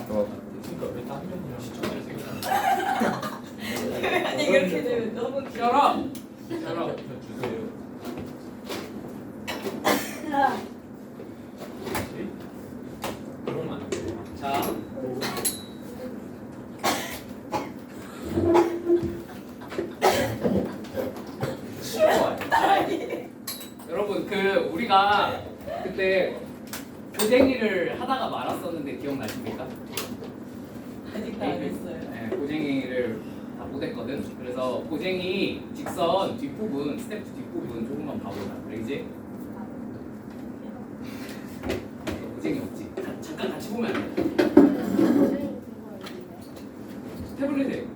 그러니까 왜 당연이랑 시청자를 생각하는 아니 이렇게 되면 너무 열어. 저 주세요. 뭐지? 그러면 안 돼. 자. 쉬워요. 여러분 우리가 그때 고쟁이를 하다가 말았었는데 기억나십니까? 아직도 안 했어요. 네, 고쟁이를 다 못했거든. 그래서 고쟁이 직선 뒷부분, 스텝 뒷부분 조금만 봐보자. 알겠지? 고쟁이 없지? 잠깐 같이 보면 안 돼. 태블릿에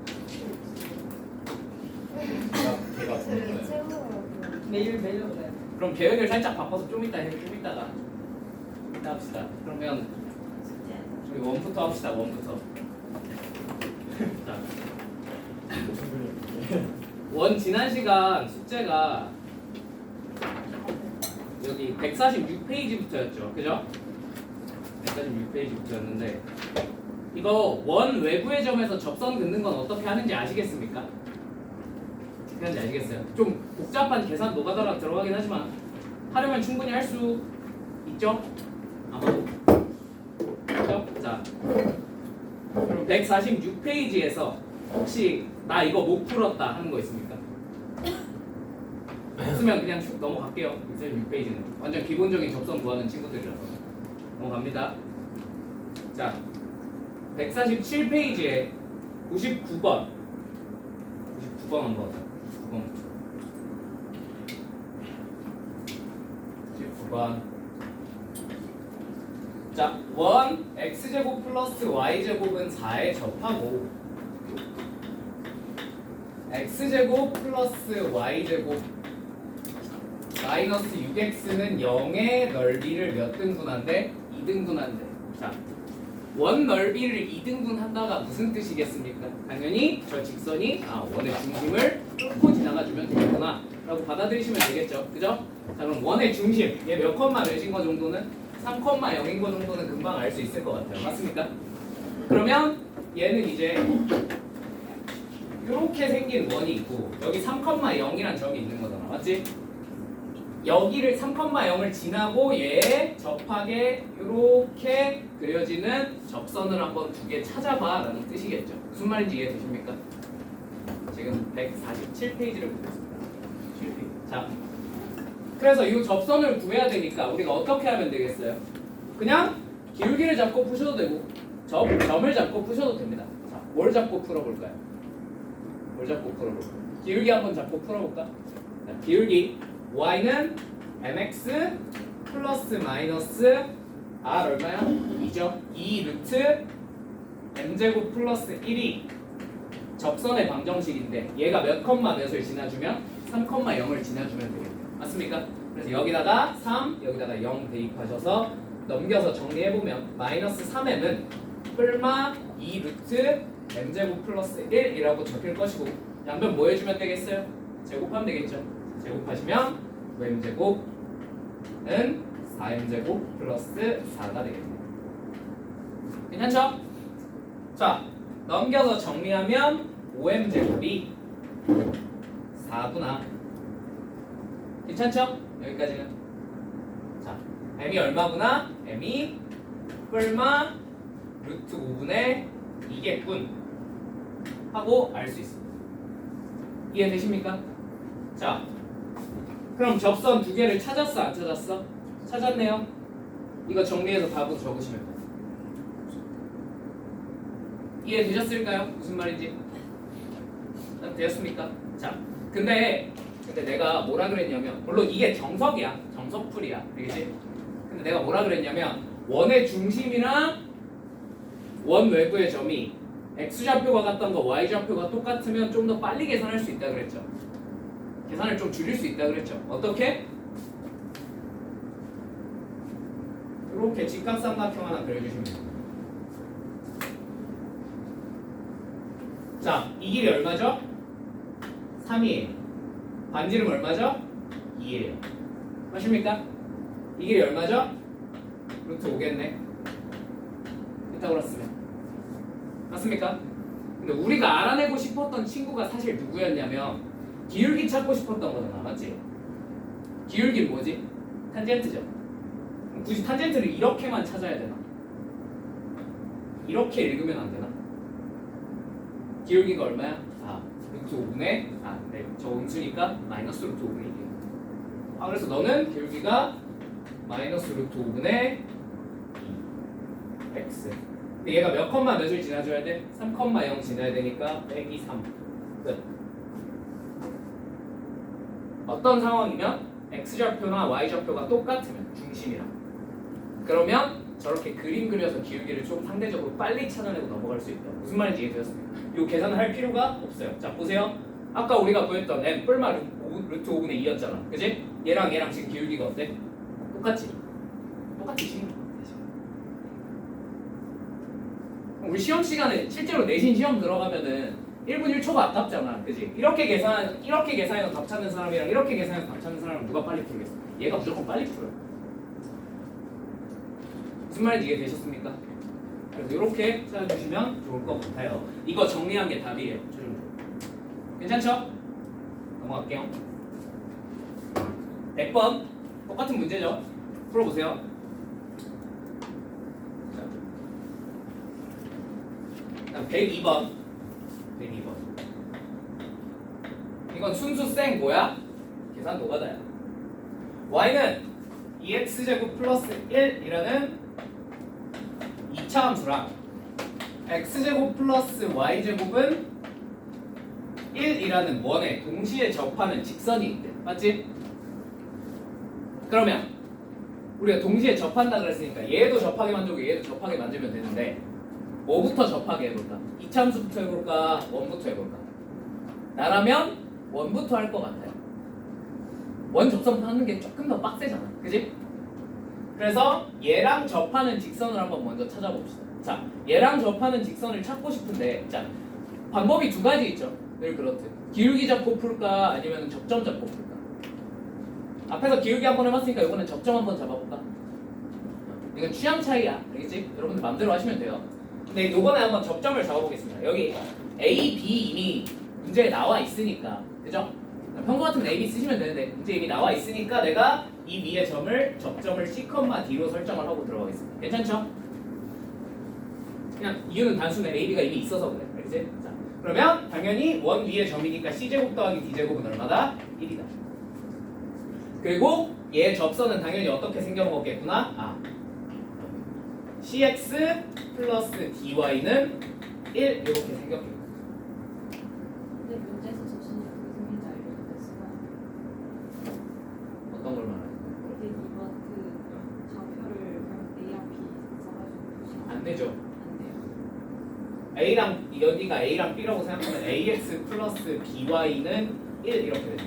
걔가 부른 거예요. 매일 매일 오래. 그럼 계획을 살짝 바꿔서 좀 이따 해, 좀 이따가 이따 합시다. 그러면 우리 원부터 합시다. 원부터. 자, 원 지난 시간 숙제가 여기 146페이지부터였죠. 그죠? 146페이지부터였는데 이거 원 외부의 점에서 접선 긋는 건 어떻게 하는지 아시겠습니까? 어떻게 하는지 아시겠어요? 좀 복잡한 계산 노가다라 들어가긴 하지만 하려면 충분히 할 수 있죠? 아마도. 그죠? 자, 그럼 146페이지에서 혹시 나 이거 못 풀었다 하는 거 있습니까? 없으면 그냥 쭉 넘어갈게요. 146페이지는 완전 기본적인 접선 구하는 친구들이라서 넘어갑니다. 자, 147페이지에 99번 99번 한번 보자. 99번 자, 원 x제곱 플러스 y제곱은 4에 접하고 x제곱 플러스 y제곱 마이너스 6x는 0의 넓이를 몇 등분한대? 2등분한대. 자, 원 넓이를 2등분한다가 무슨 뜻이겠습니까? 당연히 저 직선이 원의 중심을 뚫고 지나가주면 되겠구나 라고 받아들이시면 되겠죠. 그죠? 자, 그럼 원의 중심 얘 몇 컴마 몇인 거 정도는 3,0인 거 정도는 금방 알 수 있을 것 같아요. 맞습니까? 그러면 얘는 이제 이렇게 생긴 원이 있고 여기 3,0이란 점이 있는 거잖아. 맞지? 여기를 3,0을 지나고 얘에 접하게 이렇게 그려지는 접선을 한번 두 개 찾아봐 라는 뜻이겠죠. 무슨 말인지 이해되십니까? 지금 147페이지를 보고 있습니다. 7페이지. 자, 그래서 이 접선을 구해야 되니까 우리가 어떻게 하면 되겠어요? 그냥 기울기를 잡고 푸셔도 되고 점을 잡고 푸셔도 됩니다. 자, 뭘 잡고 풀어볼까요? 뭘 잡고 풀어볼까요? 기울기 한번 잡고 풀어볼까? 자, 기울기 y는 mx 플러스 마이너스 r 얼마야? 2죠? 2 루트 m제곱 플러스 1이 접선의 방정식인데 얘가 몇 컴마 몇을 지나주면 3,0을 지나주면 되겠네요. 맞습니까? 그래서 여기다가 3, 여기다가 0 대입하셔서 넘겨서 정리해보면 마이너스 3m은 뿔마 2 루트 m제곱 플러스 1이라고 적힐 것이고 양변 뭐 해주면 되겠어요? 제곱하면 되겠죠? 제곱하시면 9m제곱은 4m제곱 플러스 4가 되겠네요. 괜찮죠? 자, 넘겨서 정리하면 5m제곱이 4구나. 괜찮죠? 여기까지는. 자, m이 얼마구나? m이 뿔마 루트 5분의 2겠군 하고 알 수 있습니다. 이해되십니까? 자, 그럼 접선 두 개를 찾았어? 안 찾았어? 찾았네요. 이거 정리해서 답으로 적으시면 돼요. 이해되셨을까요? 무슨 말인지? 되셨습니까? 자, 근데 내가 뭐라 그랬냐면 물론 이게 정석이야. 정석풀이야. 알겠지? 근데 내가 뭐라 그랬냐면 원의 중심이랑 원 외부의 점이 x좌표가 같던 거 y좌표가 똑같으면 좀 더 빨리 계산할 수 있다 그랬죠. 계산을 좀 줄일 수 있다 그랬죠. 어떻게? 이렇게 직각삼각형 하나 그려주시면 됩니다. 자, 이 길이 얼마죠? 3이에요. 반지름 얼마죠? 2예요. 맞습니까? 이 길이 얼마죠? 루트 5겠네. 피타고라스면 맞습니까? 근데 우리가 알아내고 싶었던 친구가 사실 누구였냐면 기울기 찾고 싶었던 거잖아. 맞지? 기울기는 뭐지? 탄젠트죠. 굳이 탄젠트를 이렇게만 찾아야 되나? 이렇게 읽으면 안 되나? 기울기가 얼마야? 루트 5분의 네, 저 음수니까 마이너스 루트 5분의 1이에요. 그래서 너는 기울기가 마이너스 루트 5분의 2 x. 근데 얘가 몇 컴마 몇을 지나줘야 돼? 3,0 지나야 되니까 빼기 3. 끝. 어떤 상황이면 x좌표나 y좌표가 똑같으면 중심이랑 그러면 저렇게 그림 그려서 기울기를 좀 상대적으로 빨리 찾아내고 넘어갈 수 있다. 무슨 말인지 이해되셨습니까? 이 계산을 할 필요가 없어요. 자 보세요. 아까 우리가 구했던 n 뿔마 루트 5분의 2였잖아. 그지? 얘랑 지금 기울기가 어때? 똑같지? 똑같지? 우리 시험 시간에 실제로 내신 시험 들어가면은 1분 1초가 아깝잖아. 그지? 이렇게 계산해서 답 찾는 사람이랑 이렇게 계산해서 답 찾는 사람은 누가 빨리 풀겠어? 얘가 무조건 빨리 풀어요. 무슨 말인지 이해되셨습니까? 그래서 이렇게 찾아주시면 좋을 것 같아요. 이거 정리한 게 답이에요. 최종적으로. 괜찮죠? 넘어갈게요. 100번 똑같은 문제죠. 풀어보세요. 자, 102번. 이건 순수 생 뭐야? 계산 노가다야. y는 2x제곱 플러스 1이라는 2차 함수랑 x제곱 플러스 y제곱은 1이라는 원에 동시에 접하는 직선이 있대. 맞지? 그러면 우리가 동시에 접한다 그랬으니까 얘도 접하게 만들고 얘도 접하게 만들면 되는데 뭐부터 접하게 해볼까? 2차 함수부터 해볼까? 원부터 해볼까? 나라면 원부터 할 것 같아요. 원 접선부터 하는 게 조금 더 빡세잖아. 그지? 그래서 얘랑 접하는 직선을 한번 먼저 찾아봅시다. 자, 얘랑 접하는 직선을 찾고 싶은데 자, 방법이 두 가지 있죠. 늘 그렇듯. 기울기 잡고 풀까? 아니면 접점 잡고 풀까? 앞에서 기울기 한번 해봤으니까 이번엔 접점 한번 잡아볼까? 이건 취향 차이야. 알겠지? 여러분들 마음대로 하시면 돼요. 근데 이번에 한번 접점을 잡아보겠습니다. 여기 A, B 이미 문제에 나와 있으니까 그죠? 평소 같으면 A, B 쓰시면 되는데 문제 이미 나와 있으니까 내가 이 위에 접점을 C, D로 설정을 하고 들어가겠습니다. 괜찮죠? 그냥 이유는 단순해. A, B가 이미 있어서 그래. 알겠지? 자, 그러면 당연히 원 위에 점이니까 C제곱 더하기 D제곱은 얼마다? 1이다. 그리고 얘 접선은 당연히 어떻게 생겨먹겠구나? CX 플러스 DY는 1 이렇게 생겼겠구나. 근데 문제에서 접선이 어떻게 생긴지 알려줬어요. 어떤 걸 말하는 근데 이번 그 좌표를 그냥 A랑 B 써가지고 표시가 안 되죠. 안 돼요. A랑 여기가 A랑 B라고 생각하면 AX 플러스 BY는 1 이렇게 되죠.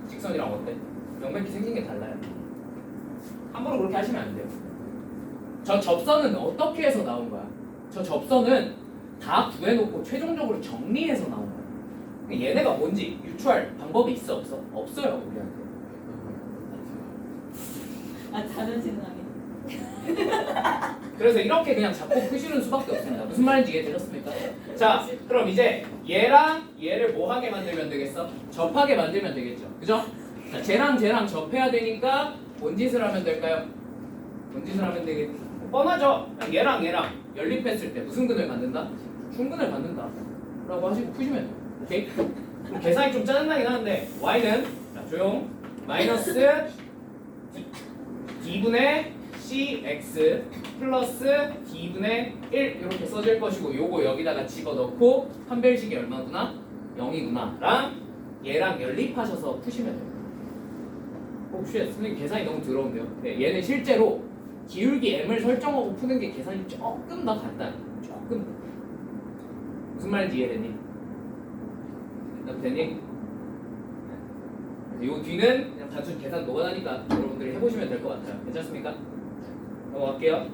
직선이랑 어때? 명백히 생긴 게 달라요. 함부로 그렇게 하시면 안 돼요. 저 접선은 어떻게 해서 나온 거야? 저 접선은 다 구해놓고 최종적으로 정리해서 나온 거야. 얘네가 뭔지 유추할 방법이 있어 없어? 없어요 우리한테. 자존심 상해. 그래서 이렇게 그냥 잡고 푸시는 수밖에 없습니다. 무슨 말인지 이해되셨습니까? 자, 그럼 이제 얘랑 얘를 뭐 하게 만들면 되겠어? 접하게 만들면 되겠죠. 그죠? 자, 쟤랑 접해야 되니까 뭔 짓을 하면 될까요? 뭔 짓을 하면 되겠지? 뻔하죠? 얘랑 연립했을 때 무슨 근을 갖는다? 중근을 갖는다 라고 하시고 푸시면 돼요. 오케이? 그럼 계산이 좀 짜증나긴 하는데 y는 자, 조용 마이너스 d분의 cx 플러스 d분의 1 이렇게 써질 것이고 요거 여기다가 집어넣고 판별식이 얼마구나? 0이구나 랑 얘랑 연립하셔서 푸시면 돼요. 혹시 선생님 계산이 너무 더러운데요? 네, 얘는 실제로 기울기 m을 설정하고 푸는 게 계산이 조금 더 간단해. 조금 더. 무슨 말인지 이해되니? 되니? 이 뒤는 그냥 단순 계산 노가다니까 여러분들이 해보시면 될 것 같아요. 괜찮습니까? 넘어갈게요.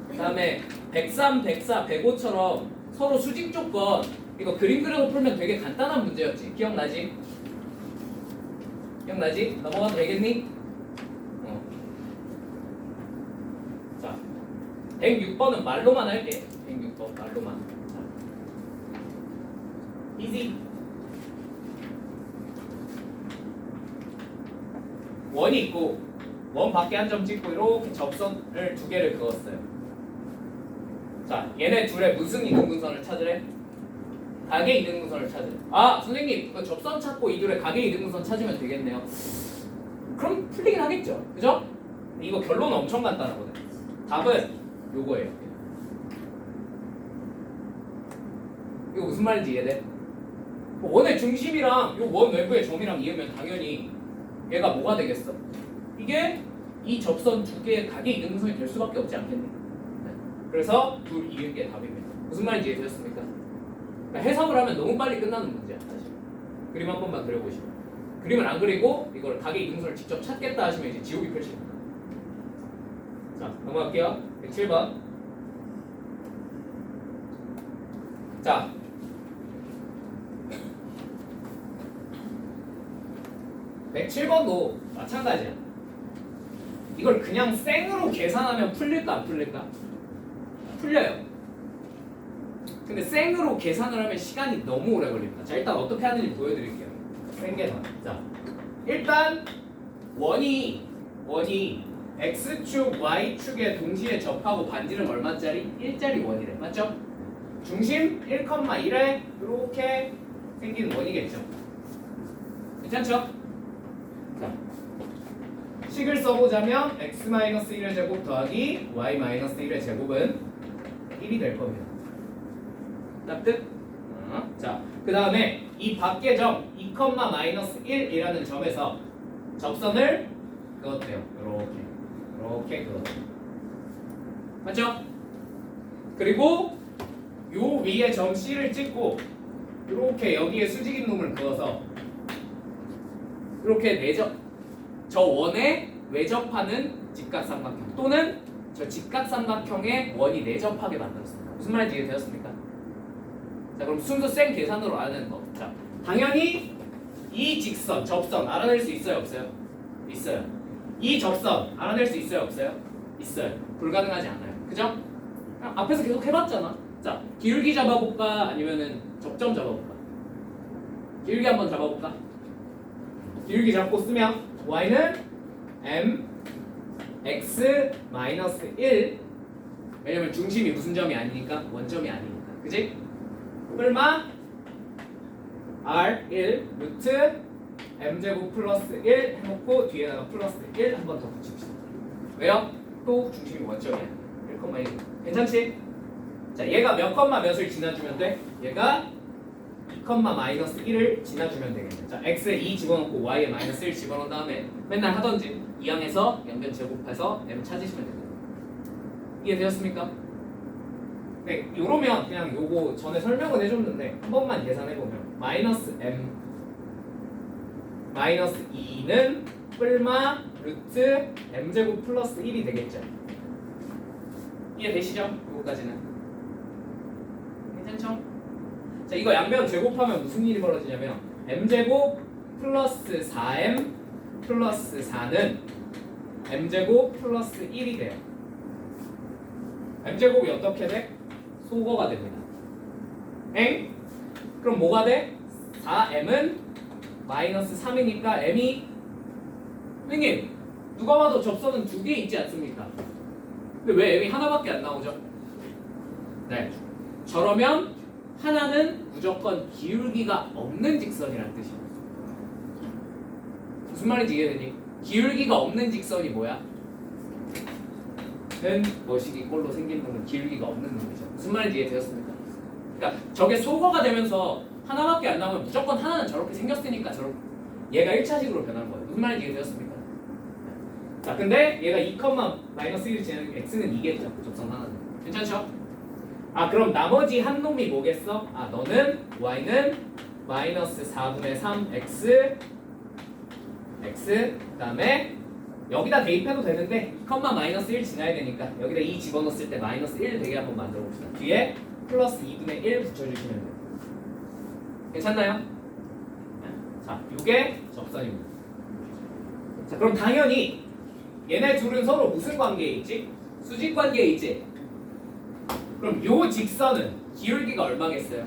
그 다음에 103, 104, 105처럼 서로 수직 조건 이거 그림 그려서 풀면 되게 간단한 문제였지. 기억나지? 기억나지? 넘어가도 되겠니? 106번은 말로만 할게. 106번 말로만. easy. 원이 있고 원 밖에 한 점 찍고 이렇게 접선을 두 개를 그었어요. 자, 얘네 둘의 무슨 이등분선을 찾으래? 각의 이등분선을 찾으래. 아, 선생님, 그 접선 찾고 이 둘의 각의 이등분선 찾으면 되겠네요. 그럼 풀리긴 하겠죠, 그죠? 이거 결론은 엄청 간단하거든. 답은 요거예요. 이거 무슨 말인지 이해돼? 원의 중심이랑 요 원 외부의 점이랑 이으면 당연히 얘가 뭐가 되겠어? 이게 이 접선 두 개의 각의 이등분선이 될 수밖에 없지 않겠니? 네. 그래서 둘 이은 게 답입니다. 무슨 말인지 이해되셨습니까? 그러니까 해석을 하면 너무 빨리 끝나는 문제야, 사실. 그림 한 번만 그려보시고. 그림을 안 그리고 이걸 각의 이등분선을 직접 찾겠다 하시면 이제 지옥이 펼칩니다. 자, 넘어갈게요. 107번. 자, (107번도) 마찬가지야. 이걸 그냥 생으로 계산하면 풀릴까 안 풀릴까? 풀려요. 근데 생으로 계산을 하면 시간이 너무 오래 걸립니다. 자, 일단 어떻게 하는지 보여드릴게요. 생계산. 자, 일단 원이 x축, y축에 동시에 접하고 반지름 얼마짜리? 1짜리 원이래. 맞죠? 중심 1,1에 이렇게 생기는 원이겠죠. 괜찮죠? 자, 식을 써보자면 x-1의 제곱 더하기 y-1의 제곱은 1이 될 겁니다. 납득? 자, 그 다음에 이 밖의 점 2,-1이라는 점에서 접선을 그었대요. 이렇게 그었대요. 맞죠? 그리고 요 위에 점 C를 찍고 이렇게 여기에 수직인 놈을 그어서 이렇게 저 원에 외접하는 직각삼각형 또는 저 직각삼각형의 원이 내접하게 만들었습니다. 무슨 말인지 이해되었습니까? 자, 그럼 순수 생 계산으로 알아내는 거. 자, 당연히 이 직선, 접선 알아낼 수 있어요, 없어요? 있어요. 이 접선 알아낼 수 있어요, 없어요? 있어요. 불가능하지 않아요. 그죠? 앞에서 계속 해봤잖아. 자, 기울기 잡아볼까? 아니면은 접점 잡아볼까? 기울기 한번 잡아볼까? 기울기 잡고 쓰면 y는 m x 마이너스 1 왜냐면 중심이 무슨 점이 아니니까 원점이 아니니까 그지? 뿔마 r1 루트 m제곱 플러스 1 해놓고 뒤에다가 플러스 1 한 번 더 붙입시다. 왜요? 또 중심이 원점이 아니야. 1,1 괜찮지? 자, 얘가 몇 컴마 몇을 지나주면 돼? 얘가 2,-1을 지나주면 되겠네. 자, x에 2 집어넣고 y에 마이너스 1 집어넣은 다음에 맨날 하던지 2항에서 양변 제곱해서 m 찾으시면 됩니다. 이해되셨습니까? 네, 요러면 그냥 요거 전에 설명은 해줬는데 한 번만 계산해보면 마이너스 m 마이너스 2는 뿔마 루트 m제곱 플러스 1이 되겠죠. 이해되시죠? 요거까지는 괜찮죠? 자, 이거 양변 제곱하면 무슨 일이 벌어지냐면 m제곱 플러스 4m 플러스 4는 m제곱 플러스 1이 돼요. m제곱이 어떻게 돼? 소거가 됩니다. 엥? 그럼 뭐가 돼? 4m은 마이너스 3이니까 m이 선생님 누가 봐도 접선은 두 개 있지 않습니까? 근데 왜 m이 하나밖에 안 나오죠? 네, 저러면 하나는 무조건 기울기가 없는 직선이라는 뜻이에요. 무슨 말인지 이해되니? 기울기가 없는 직선이 뭐야? 는 뭐시기 꼴로 생긴 놈은 기울기가 없는 놈이죠. 무슨 말인지 이해되었습니까? 그러니까 저게 소거가 되면서 하나밖에 안 나오면 무조건 하나는 저렇게 생겼으니까 얘가 1차식으로 변한 거예요. 무슨 말인지 이해되었습니까? 자, 근데 얘가 2,-1을 지나는 x는 2겠죠. 접선 하나는. 괜찮죠? 아, 그럼 나머지 한 놈이 뭐겠어? 아, 너는 y는 마이너스 4분의 3 x 그 다음에 여기다 대입해도 되는데 2,-1 지나야 되니까 여기다 2 집어넣었을 때 마이너스 1 되게 한번 만들어 봅시다. 뒤에 플러스 2분의 1 붙여주시면 돼요. 괜찮나요? 자, 이게 접선입니다. 자, 그럼 당연히 얘네 둘은 서로 무슨 관계에 있지? 수직 관계에 있지? 그럼 요 직선은 기울기가 얼마겠어요?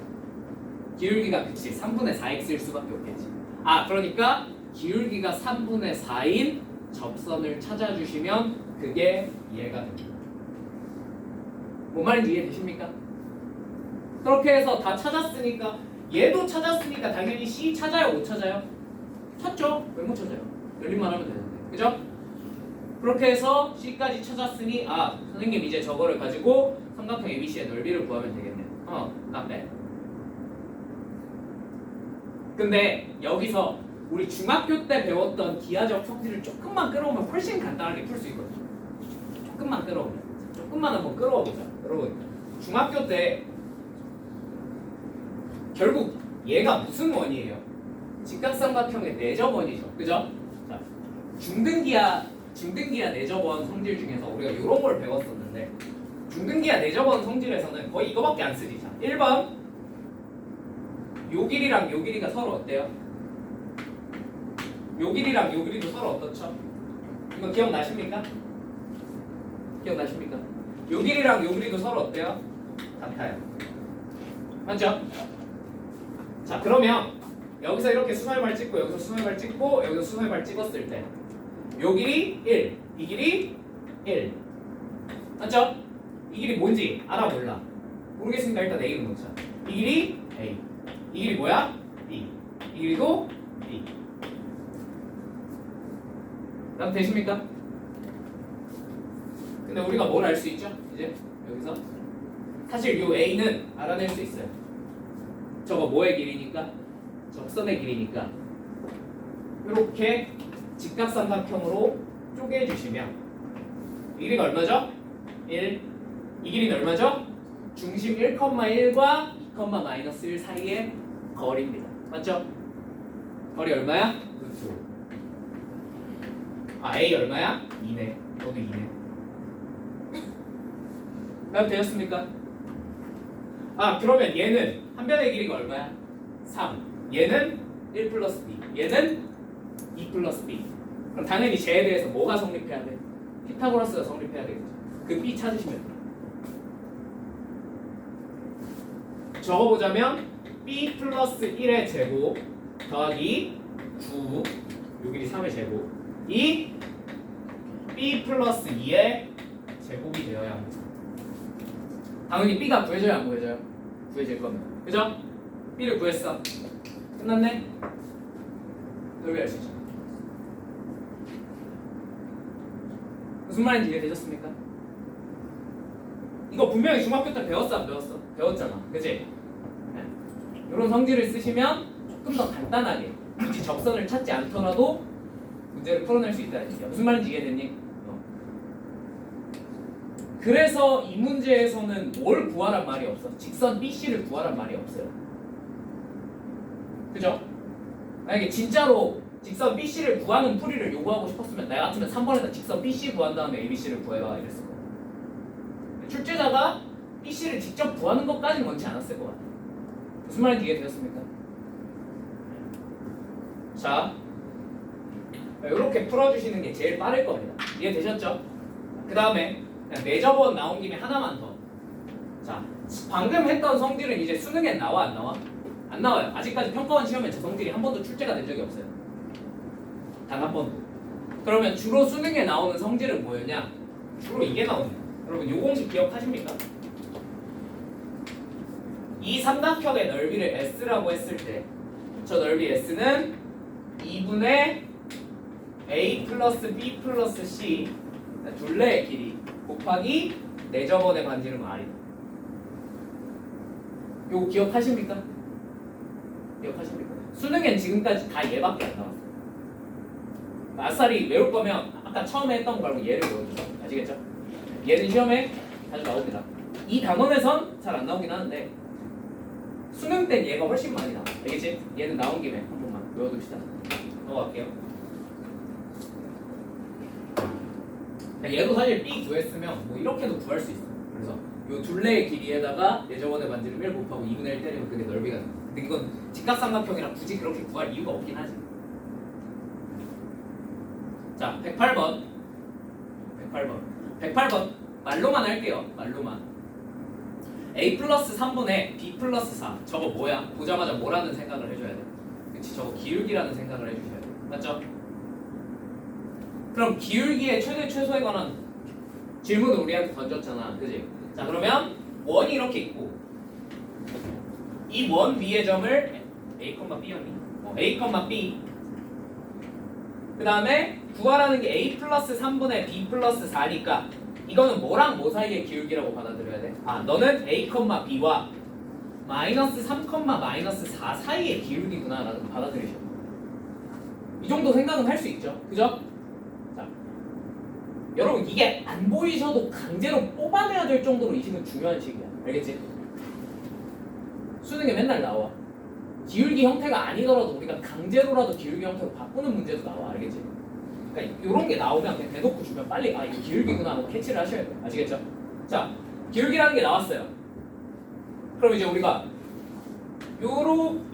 기울기가 그치 3분의 4x일 수밖에 없겠지. 아 그러니까 기울기가 3분의 4인 접선을 찾아주시면 그게 얘가 됩니다. 뭔 말인지 이해되십니까? 그렇게 해서 다 찾았으니까 얘도 찾았으니까 당연히 C 찾아요 못 찾아요? 찾죠? 왜 못 찾아요? 열림만 하면 되는데 그죠? 그렇게 해서 C까지 찾았으니 아 선생님 이제 저거를 가지고 삼각형 ABC의 넓이를 구하면 되겠네. not bad. 근데 여기서 우리 중학교 때 배웠던 기하적 성질을 조금만 끌어오면 훨씬 간단하게 풀 수 있거든요. 조금만 끌어오면 조금만 한번 끌어오보자. 여러분 중학교 때 결국 얘가 무슨 원이에요? 직각삼각형의 내접원이죠. 그죠? 자, 중등기하 내접원 성질 중에서 우리가 이런 걸 배웠었는데 중등기하 내접원 성질에서는 거의 이거밖에 안 쓰지. 자, 1번 요 길이랑 요 길이가 서로 어때요? 요 길이랑 요 길이도 서로 어떻죠? 이거 기억나십니까? 기억나십니까? 요 길이랑 요 길이도 서로 어때요? 같아요. 맞죠? 자 그러면 여기서 이렇게 수설발 찍고 여기서 수설발 찍고 여기서 수설발 찍었을 때 요 길이 1, 이 길이 1 맞죠? 이 길이 뭔지 알아 몰라? 모르겠으니까 일단 A는 놓자. 이 길이 A 이 길이 뭐야? B 이 길이도 B 난 되십니까? 근데 우리가 뭘 알 수 있죠? 이제 여기서 사실 요 A는 알아낼 수 있어요. 저거 뭐의 길이니까? 접선의 길이니까 이렇게 직각삼각형으로 쪼개주시면 이 길이가 얼마죠? 1 이 길이는 얼마죠? 중심 1,1과 2,-1 사이의 거리입니다. 맞죠? 거리 얼마야? 루트 5. 아 A 얼마야? 2네. 너도 2네. 그럼 되셨습니까? 아 그러면 얘는 한 변의 길이가 얼마야? 3. 얘는 1 플러스 B. 얘는 2 플러스 B. 그럼 당연히 쟤에 대해서 뭐가 성립해야 돼? 피타고라스가 성립해야 되겠죠. 그 B 찾으시면 돼요. 적어보자면 B 플러스 1의 제곱 더하기 9 요 길이 3의 제곱 이 B 플러스 2의 제곱이 되어야 합니다. 당연히 B가 구해져야 안 구해져요? 구해질 겁니다. 그죠? B를 구했어. 끝났네? 넓이 알 수 있죠? 무슨 말인지 이해되셨습니까? 이거 분명히 중학교 때 배웠어 안 배웠어? 배웠잖아. 그치? 네. 이런 성질을 쓰시면 조금 더 간단하게 굳이 접선을 찾지 않더라도 문제를 풀어낼 수 있다는 얘기야. 무슨 말인지 이해됐니? 그래서 이 문제에서는 뭘 구하란 말이 없어. 직선 BC를 구하란 말이 없어요. 그죠? 만약에 진짜로 직선 BC를 구하는 풀이를 요구하고 싶었으면 나 같으면 3번에다 직선 BC 구한 다음에 ABC를 구해봐 이랬을 거야. 출제자가 BC를 직접 구하는 것까지는 원치 않았을 것 같아. 무슨 말인지 이해되셨습니까? 자, 이렇게 풀어주시는 게 제일 빠를 겁니다. 이해되셨죠? 그 다음에 그냥 내접원 나온 김에 하나만 더. 자, 방금 했던 성질은 이제 수능에 나와 안 나와? 안 나와요. 아직까지 평가원 시험에 저 성질이 한 번도 출제가 된 적이 없어요. 단 한 번도. 그러면 주로 수능에 나오는 성질은 뭐였냐? 주로 이게 나옵니다. 여러분 요 공식 기억하십니까? 이 삼각형의 넓이를 S라고 했을 때 저 넓이 S는 2분의 A 플러스 B 플러스 C 둘레의 길이 곱하기 내접원의 반지름 R이다. 요거 기억하십니까? 기억하십니까? 수능엔 지금까지 다 얘밖에 안 나왔어요. 아싸리 외울 거면 아까 처음에 했던 거 말고 얘를 외워주세요. 아시겠죠? 얘는 시험에 자주 나옵니다. 이 단원에선 잘 안 나오긴 하는데 수능 땐 얘가 훨씬 많이 나와. 알겠지? 얘는 나온 김에 한 번만 외워둡시다. 넘어갈게요. 얘도 사실 B 구했으면 뭐 이렇게도 구할 수 있어요. 그래서 요 둘레의 길이에다가 내접원의 반지름 1 곱하고 2분의 1 때리면 그게 넓이가 됩니다. 근데 이건 직각삼각형이라 굳이 그렇게 구할 이유가 없긴 하지. 자, 108번 말로만 할게요. 말로만. a 플러스 3분의 b 플러스 4 저거 뭐야? 보자마자 뭐라는 생각을 해줘야 돼. 그치 저거 기울기라는 생각을 해주셔야 돼. 맞죠? 그럼 기울기의 최대 최소에 관한 질문을 우리한테 던졌잖아. 그지? 자 그러면 원이 이렇게 있고 이 원 위의 점을 a, b였니? a, b 그 다음에 구하라는 게 a 플러스 3분의 b 플러스 4니까 이거는 뭐랑 뭐 사이의 기울기라고 받아들여야 돼? 아 너는 a, b와 마이너스 3, 마이너스 4 사이의 기울기구나 라고 받아들이셔. 이 정도 생각은 할 수 있죠. 그죠? 자, 여러분 이게 안 보이셔도 강제로 뽑아내야 될 정도로 이 식은 중요한 식이야. 알겠지? 수능에 맨날 나와. 기울기 형태가 아니더라도 우리가 강제로라도 기울기 형태로 바꾸는 문제도 나와. 알겠지? 그러니까 이런 게 나오면 그냥 대놓고 주면 빨리 아 이거 기울기구나 하고 캐치를 하셔야 돼. 아시겠죠? 자, 기울기라는 게 나왔어요. 그럼 이제 우리가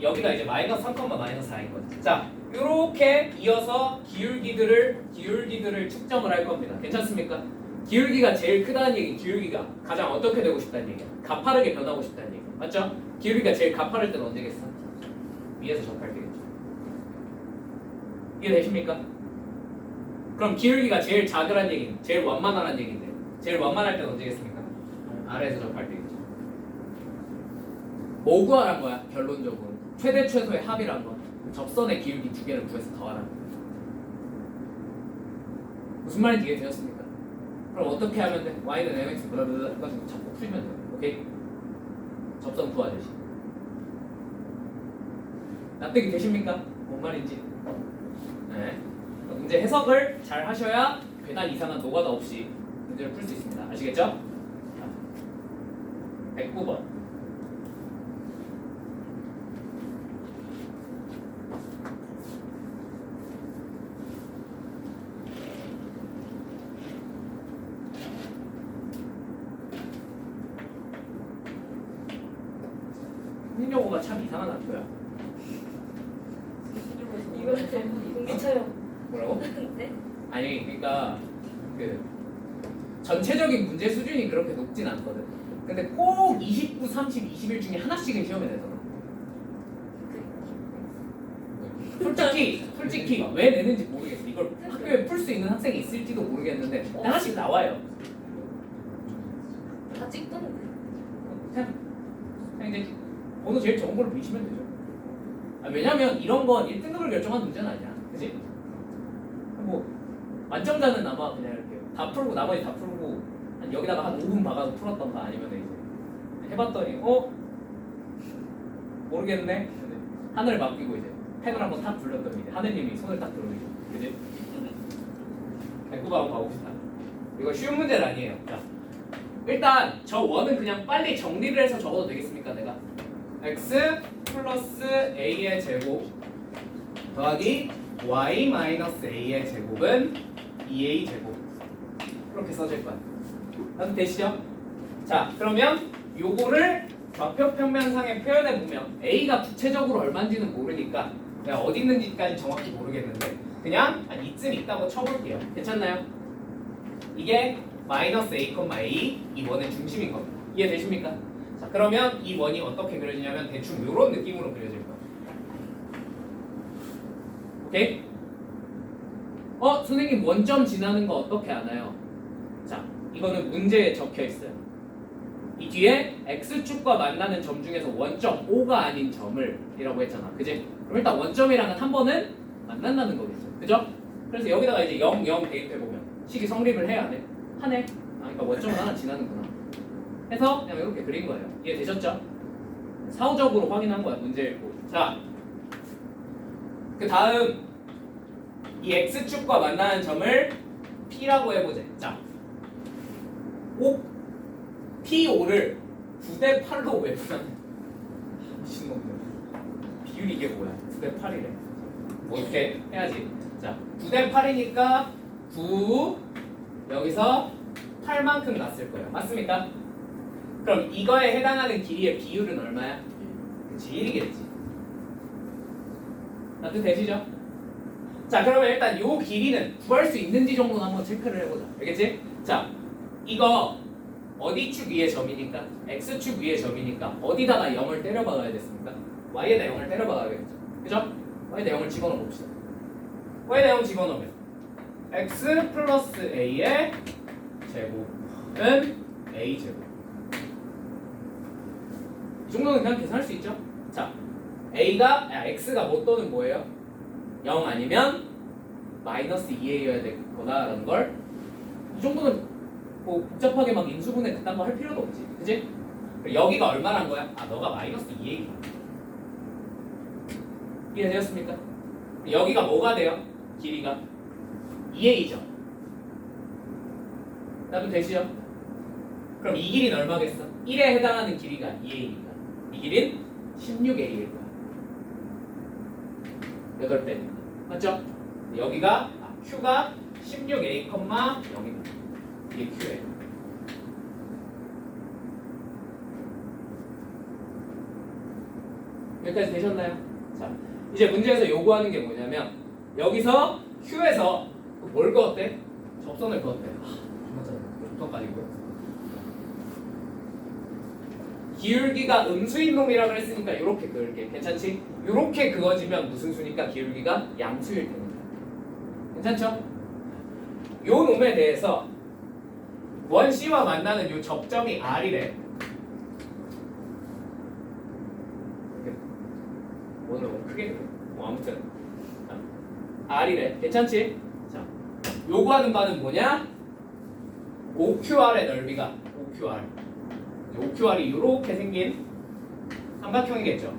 여기가 이제 마이너스 3, 마이너스 4인 거지. 자, 요렇게 이어서 기울기들을 측정을 할 겁니다. 괜찮습니까? 기울기가 제일 크다는 얘기, 기울기가 가장 어떻게 되고 싶다는 얘기야. 가파르게 변하고 싶다는 얘기야. 맞죠? 기울기가 제일 가파를 때는 언제겠어? 위에서 접할 때겠죠. 이해되십니까? 그럼 기울기가 제일 작으란 얘기는 제일 완만하란 얘기인데 제일 완만할 때는 언제겠습니까? 아래에서 접할 때겠죠. 뭐 구하란 거야? 결론적으로 최대 최소의 합이란 거. 접선의 기울기 두 개를 구해서 더하라. 무슨 말인지 이해되셨습니까? 그럼 어떻게 하면 돼? y는 mx 블라블라 해가지고 자꾸 풀면 돼. 오케이? 접선 구하듯이. 납득이 되십니까? 뭔 말인지? 네. 문제 해석을 잘 하셔야 괜한 이상한 노가다 없이 문제를 풀 수 있습니다. 아시겠죠? 109번. 흥려고가 참 이상한 학교야. 이거는 좀 공기처럼. 뭐라고? 네? 아니 그러니까 그 전체적인 문제 수준이 그렇게 높진 않거든. 근데 꼭 29, 30, 21 중에 하나씩은 시험에 내더라. 솔직히 왜 내는지 모르겠어. 이걸 학교에 풀 수 있는 학생이 있을지도 모르겠는데 하나씩 나와요. 다 찍던데. 그냥 이제 번호 제일 적은 걸로 미시면 되죠. 아, 왜냐면 이런 건 1등급을 결정하는 문제는 아니야. 그치? 뭐 만점자는 아마 그냥 이렇게 다 풀고 나머지 다 풀고 한 여기다가 한 5분 박아서 풀었던가 아니면 이제 해봤더니 모르겠네. 하늘을 맡기고 이제 펜을 한번 탁 불렸더니 이제 하느님이 손을 딱 들어오죠. 그지? 백구바하고 가봅시다. 이거 쉬운 문제는 아니에요. 자, 일단 저 원은 그냥 빨리 정리를 해서 적어도 되겠습니까? 내가 x 플러스 a의 제곱 더하기 y 마이너스 a의 제곱은 2a 제곱 이렇게 써질 거야. 다들 되시죠? 자, 그러면 요거를 좌표 평면상에 표현해 보면 a가 구체적으로 얼마인지는 모르니까 내가 어디 있는지까지 정확히 모르겠는데 그냥 한 이쯤 있다고 쳐볼게요. 괜찮나요? 이게 마이너스 a, a 이 원의 중심인 겁니다. 이해되십니까? 자, 그러면 이 원이 어떻게 그려지냐면 대충 이런 느낌으로 그려질 거예요. 오케이? 선생님 원점 지나는 거 어떻게 아나요? 자, 이거는 문제에 적혀 있어요. 이 뒤에 x축과 만나는 점 중에서 원점 O가 아닌 점을 이라고 했잖아. 그지? 그럼 일단 원점이랑은 한 번은 만난다는 거겠죠. 그죠? 그래서 여기다가 이제 0, 0 대입해보면 식이 성립을 해야 돼. 하네. 그러니까 원점은 하나 지나는구나. 해서 그냥 이렇게 그린 거예요. 이해되셨죠? 사후적으로 확인한 거야. 문제 읽고. 자, 그 다음 이 x축과 만나는 점을 P라고 해보자. 자, P5를 9대8로 외우면 미친놈들 비율이 이게 뭐야? 9대8이래. 뭐 어떻게 해야지. 자, 9대8이니까 9 여기서 8만큼 났을 거예요. 맞습니까? 그럼 이거에 해당하는 길이의 비율은 얼마야? 그치, 1이겠지. 납득되시죠? 자, 그러면 일단 요 길이는 구할 수 있는지 정도는 한번 체크를 해보자. 알겠지? 자, 이거 어디 축 위에 점이니까 x축 위에 점이니까 어디다가 0을 때려 박아야 됐습니까? y에다 0을 때려 박아야겠죠. 그죠? y에다 0을 집어넣어 봅시다. y에다 0 집어넣으면 x 플러스 a의 제곱은 a 제곱. 이 정도는 그냥 계산할 수 있죠. 자, x가 뭐 또는 뭐예요? 0 아니면 마이너스 2a여야 될 거다라는 걸 이 정도는 뭐 복잡하게 막 인수분해 그딴 거 할 필요도 없지, 그지? 여기가 얼마란 거야? 아, 너가 마이너스 2a. 이해되셨습니까? 여기가 뭐가 돼요? 길이가 2a죠. 나도 되시죠? 그럼 이 길이는 얼마겠어? 1에 해당하는 길이가 2a니까 이 길이는 16a일 거야. 8배니까. 맞죠? 여기가 q가 16a, 0입니다. 이게 q예요. 여기까지 되셨나요? 자, 이제 문제에서 요구하는 게 뭐냐면 여기서 q에서 뭘 그었대? 접선을 그었대. 맞아. 접선까지고요. 기울기가 음수인 놈이라 그랬으니까 이렇게 그을게. 괜찮지? 이렇게 그어지면 무슨 수니까 기울기가 양수일 테니까. 괜찮죠? 요 놈에 대해서 원 C와 만나는 요 접점이 R이래. 오늘 너무 크게 그래. 아무튼 R이래. 괜찮지? 자, 요구하는 바는 뭐냐? OQR의 넓이가 OQR. OQR이 이렇게 생긴 삼각형이겠죠.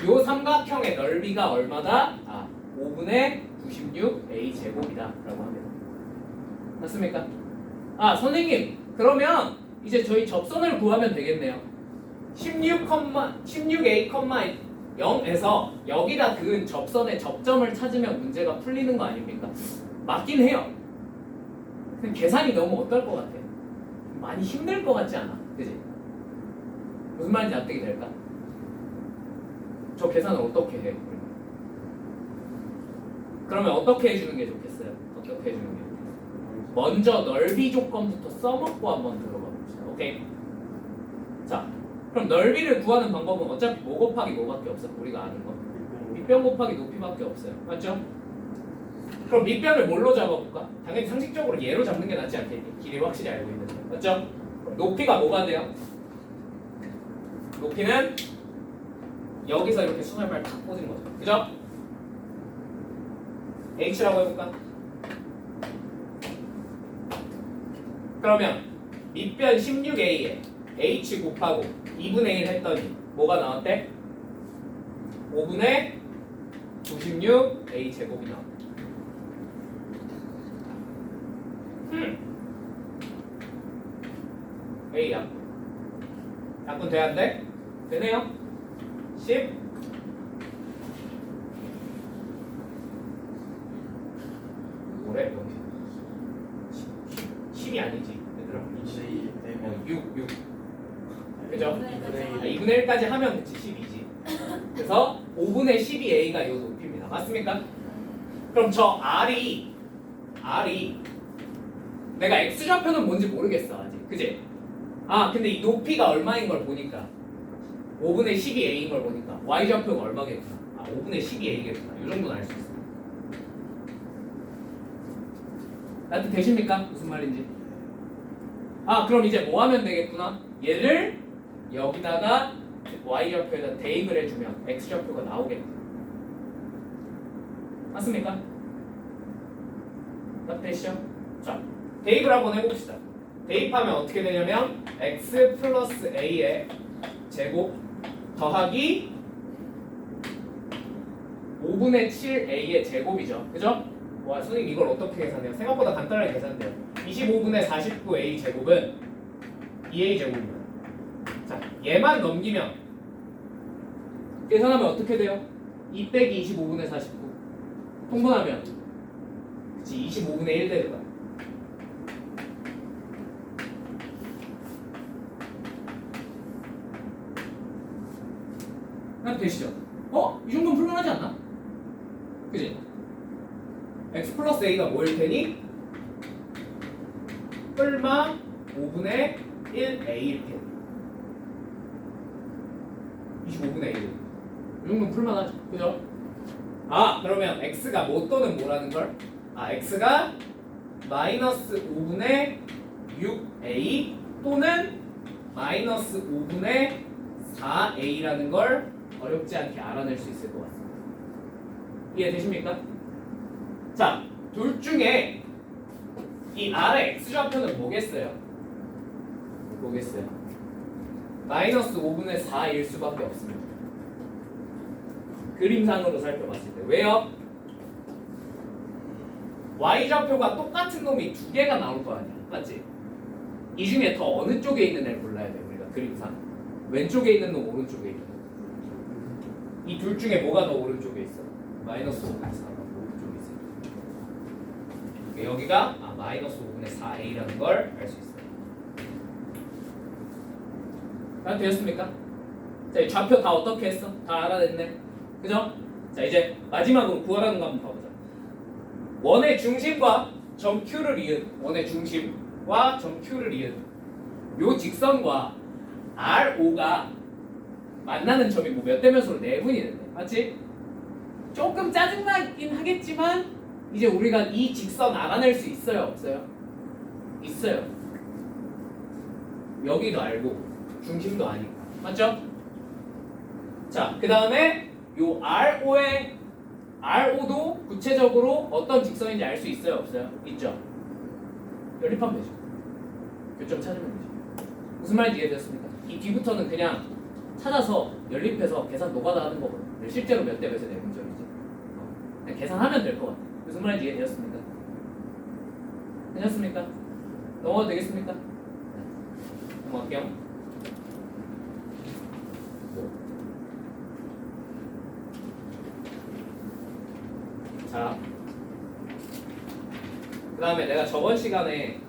요 삼각형의 넓이가 얼마다? 5분의 96a 제곱이다 라고 합니다. 맞습니까? 선생님, 그러면 이제 저희 접선을 구하면 되겠네요. 16a, 0에서 여기다 그은 접선의 접점을 찾으면 문제가 풀리는 거 아닙니까? 맞긴 해요. 근데 계산이 너무 어떨 것 같아? 많이 힘들 것 같지 않아? 그지? 무슨 말인지 납득이 될까? 저 계산을 어떻게 해? 그러면 어떻게 해주는 게 좋겠어요? 어떻게 해주는 게 좋겠어요? 먼저 넓이 조건부터 써먹고 한번 들어가 봅시다. 오케이? 자, 그럼 넓이를 구하는 방법은 어차피 뭐 곱하기 뭐밖에 없어. 우리가 아는 거. 밑변 곱하기 높이밖에 없어요. 맞죠? 그럼 밑변을 뭘로 잡아볼까? 당연히 상식적으로 얘로 잡는 게 낫지 않겠니? 길이 확실히 알고 있는데. 맞죠? 높이가 뭐가 돼요? 높이는 여기서 이렇게 수설발 탁 꽂은 거죠. 그죠? h라고 해볼까? 그러면 밑변 16a에 h 곱하고 2분의 1 했더니 뭐가 나왔대? 5분의 96a 제곱이 나왔대. a 약분 돼야 안 돼? 되네요? 10 뭐래? 10이 아니지 얘들아. 6 그죠? 2분의 1까지 하면 그치 10이지. 그래서 5분의 12a가 이 높이입니다. 맞습니까? 그럼 저 R이 내가 X좌표는 뭔지 모르겠어 아직. 그지? 근데 이 높이가 얼마인 걸 보니까 5분의 12a인 걸 보니까 Y좌표가 얼마겠구나. 5분의 12a겠구나. 이 정도는 알 수 있어. 나한테 되십니까? 무슨 말인지? 그럼 이제 뭐 하면 되겠구나? 얘를 여기다가 Y좌표에다 대입을 해주면 X좌표가 나오겠구나. 맞습니까? 되시죠? 자, 대입을 한번 해봅시다. 대입하면 어떻게 되냐면 x 플러스 a의 제곱 더하기 5분의 7a의 제곱이죠. 그죠? 와, 선생님 이걸 어떻게 계산해요? 생각보다 간단하게 계산돼요. 25분의 49a 제곱은 2a 제곱입니다. 자, 얘만 넘기면 계산하면 어떻게 돼요? 2 빼기 25분의 49 통분하면 그치 25분의 1 되는 거야. 되시죠? 이 정도면 풀만하지 않나? 그지? x 플러스 a가 뭐일 테니? 뿔마 5분의 1a 이렇게 25분의 1. 이 정도는 풀만하죠. 그죠? 아 그러면 x가 뭐 또는 뭐라는 걸? 아 x가 마이너스 5분의 6a 또는 마이너스 5분의 4a라는 걸 어렵지 않게 알아낼 수 있을 것 같습니다. 이해되십니까? 자, 둘 중에 이 아래 x좌표는 뭐겠어요? 뭐겠어요? 마이너스 5분의 4일 수밖에 없습니다. 그림상으로 살펴봤을 때 왜요? y좌표가 똑같은 놈이 두 개가 나올 거 아니야, 맞지? 이 중에 더 어느 쪽에 있는 애를 골라야 돼 우리가 그림상. 왼쪽에 있는 놈, 오른쪽에 있는 놈. 이 둘 중에 뭐가 더 오른쪽에 있어? 마이너스 5분의 4가 오른쪽에 있어. 여기가 마이너스 5분의 4a라는 걸 알 수 있어요. 다 되었습니까? 자, 이 좌표 다 어떻게 했어? 다 알아냈네. 그죠? 자, 이제 마지막으로 구하라는 거 한번 봐보자. 원의 중심과 점 Q를 이은 원의 중심과 점 Q를 이은 요 직선과 RO가 만나는 점이 뭐 몇 대 몇으로 내분이 된대. 맞지? 조금 짜증나긴 하겠지만 이제 우리가 이 직선 알아낼 수 있어요? 없어요? 있어요. 여기도 알고 중심도 아니까. 맞죠? 자, 그 다음에 요 RO도 구체적으로 어떤 직선인지 알 수 있어요? 없어요? 있죠? 연립하면 되죠. 교점 찾으면 되죠. 무슨 말인지 이해되셨습니까? 이 뒤부터는 그냥 찾아서 연립해서 계산 노가다 하는 거거든요. 실제로 몇 대 몇의 내분점이지. 그냥 계산하면 될 것 같아요. 무슨 말인지 이해되셨습니까? 되셨습니까? 넘어가도 되겠습니까? 네. 넘어갈게요. 자, 그 다음에 내가 저번 시간에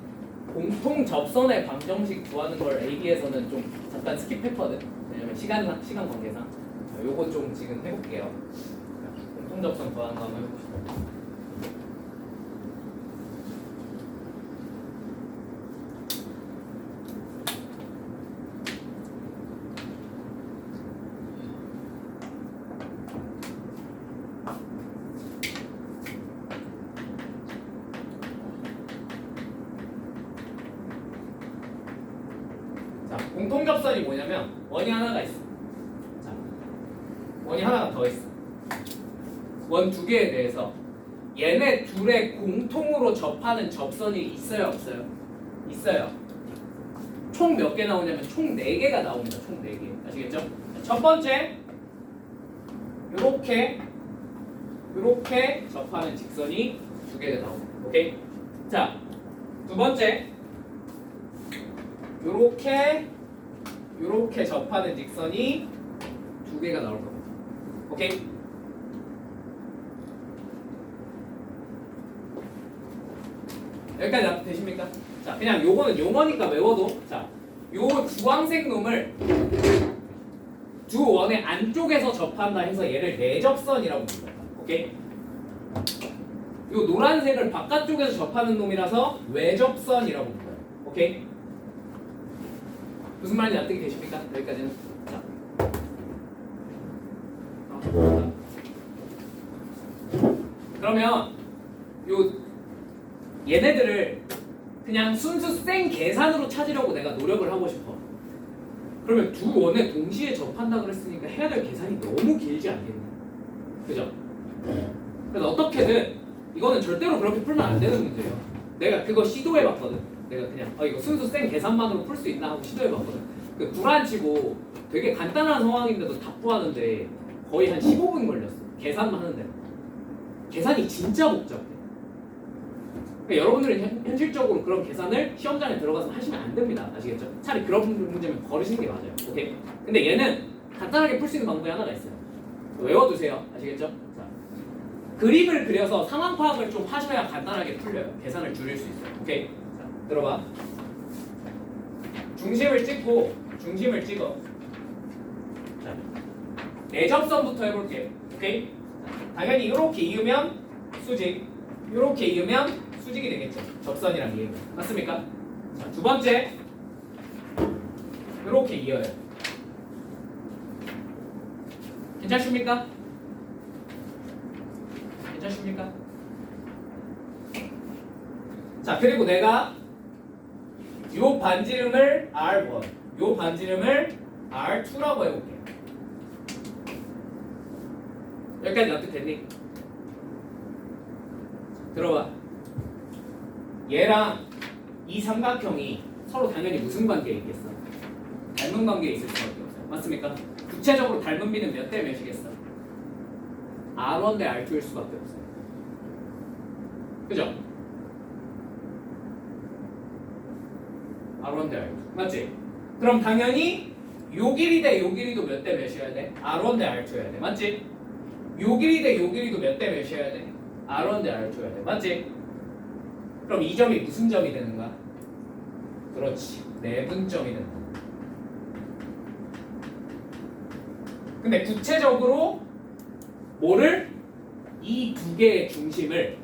공통 접선의 방정식 구하는 걸 AB에서는 좀 잠깐 스킵했거든. 왜냐면 시간 관계상. 요거 좀 지금 해볼게요. 공통 접선 구하는 거 한번 해봅시다. 공통접선이 뭐냐면 원이 하나가 있어. 자, 원이 하나가 더 있어. 원 두 개에 대해서 얘네 둘의 공통으로 접하는 접선이 있어요, 없어요? 있어요. 총 몇 개 나오냐면 총 4개가 나옵니다. 총 4개. 아시겠죠? 첫 번째 요렇게 접하는 직선이 2개가 나옵니다. 오케이? 자, 두 번째 요렇게 접하는 직선이 2개가 나올 겁니다. 오케이? 여기까지 되십니까? 자, 그냥 요거는 용어니까 외워도, 자, 요 주황색 놈을 두 원의 안쪽에서 접한다 해서 얘를 내접선이라고 부릅니다. 오케이? 요 노란색을 바깥쪽에서 접하는 놈이라서 외접선이라고 불러요. 오케이? 무슨 말인지 납득이 되십니까? 여기까지는. 자. 그러면 요 얘네들을 그냥 순수 생 계산으로 찾으려고 내가 노력을 하고 싶어. 그러면 두 원에 동시에 접한다 그랬으니까 해야 될 계산이 너무 길지 않겠냐? 그죠? 그래서 어떻게든 이거는 절대로 그렇게 풀면 안 되는 문제예요. 내가 그거 시도해봤거든. 내가 그냥 이거 순수 생 계산만으로 풀 수 있나 하고 시도해봤거든. 그 불안치고 되게 간단한 상황인데도 답구하는데 거의 한 15분 걸렸어. 계산만 하는데. 계산이 진짜 복잡해. 그러니까 여러분들은 현실적으로 그런 계산을 시험장에 들어가서 하시면 안 됩니다. 아시겠죠? 차라리 그런 문제면 거르시는 게 맞아요. 오케이? 근데 얘는 간단하게 풀 수 있는 방법이 하나가 있어요. 외워두세요. 아시겠죠? 자, 그림을 그려서 상황 파악을 좀 하셔야 간단하게 풀려요. 계산을 줄일 수 있어요. 오케이? 자, 들어봐. 중심을 찍어. 자, 내접선부터 해볼게요. 오케이? 자, 당연히 이렇게 이으면 수직, 이렇게 이으면 수직이 되겠죠. 접선이랑 이으면. 맞습니까? 자, 두 번째 이렇게 이어요. 괜찮습니까? 괜찮습니까? 자, 그리고 내가 요 반지름을 R1, 요 반지름을 R2라고 해볼게. 여기까지 납득됐니? 들어봐. 얘랑 이 삼각형이 서로 당연히 무슨 관계에 있겠어? 닮은 관계에 있을 수밖에 없어요. 맞습니까? 구체적으로 닮은 비는 몇 대 몇이겠어? R1 대 R2일 수밖에 없어요. 그죠? R1 대 R2 맞지? 그럼 당연히 요 길이 대 요 길이도 몇 대 몇이어야 돼? R1 대 R2여야 돼. 맞지? 요 길이 대 요 길이도 몇 대 몇이어야 돼? R1 대 R2여야 돼. 맞지? 그럼 이 점이 무슨 점이 되는 거야? 그렇지. 내분점이 된다. 근데 구체적으로 뭐를? 이 두 개의 중심을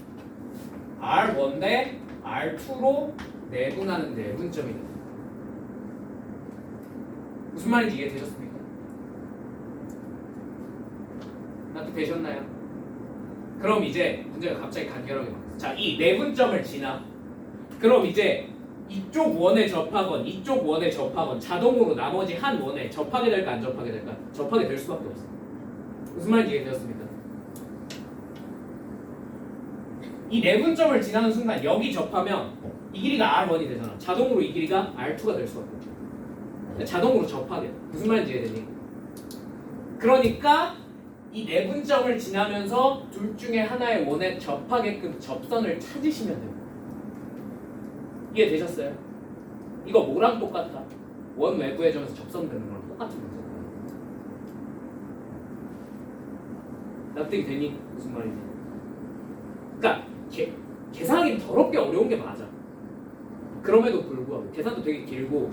R1 대 R2로 내분하는 내분점이 된다. 무슨 말인지 이해되셨습니까? 납득되셨나요? 그럼 이제 문제가 갑자기 간결하게 바뀌었어. 자, 이 내분점을 지나. 그럼 이제 이쪽 원에 접하건 이쪽 원에 접하건 자동으로 나머지 한 원에 접하게 될까 안 접하게 될까? 접하게 될 수밖에 없어. 무슨 말인지 이해되셨습니까? 이 내분점을 지나는 순간 여기 접하면 이 길이가 R1이 되잖아. 자동으로 이 길이가 R2가 될 수밖에 없어. 자동으로 접하게 돼. 무슨 말인지 이해되니? 그러니까 이 내분점을 지나면서 둘 중에 하나의 원에 접하게끔 접선을 찾으시면 돼요. 이해되셨어요? 이거 뭐랑 똑같아? 원 외부의 점에서 접선되는 거랑 똑같은 거죠. 납득이 되니? 무슨 말이지? 그러니까 계산하기 더럽게 어려운 게 맞아. 그럼에도 불구하고 계산도 되게 길고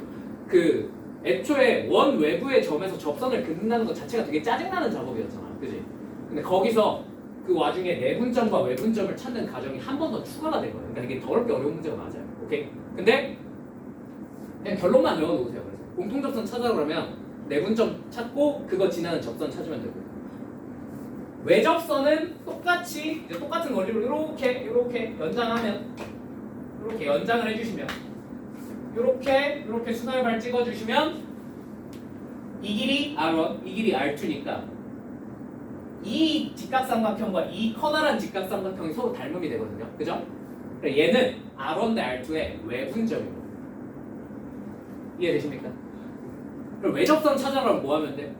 그 애초에 원 외부의 점에서 접선을 긋는다는 것 자체가 되게 짜증나는 작업이었잖아. 그지? 근데 거기서 그 와중에 내분점과 외분점을 찾는 과정이 한 번 더 추가가 된 거예요. 그러니까 이게 더럽게 어려운 문제가 맞아요. 오케이? 근데 그냥 결론만 외워놓으세요. 그래서 공통접선 찾아 그러면 내분점 찾고 그거 지나는 접선 찾으면 되고 외접선은 똑같이 이제 똑같은 원리로 이렇게 연장하면 이렇게 연장을 해주시면 이렇게 순환발 찍어주시면 이 길이 R1, 이 길이 R2니까 이 직각삼각형과 이 커다란 직각삼각형이 서로 닮음이 되거든요. 그죠? 얘는 R1 대 R2의 외분점이고 이해되십니까? 그럼 외접선 찾아가면 뭐 하면 돼?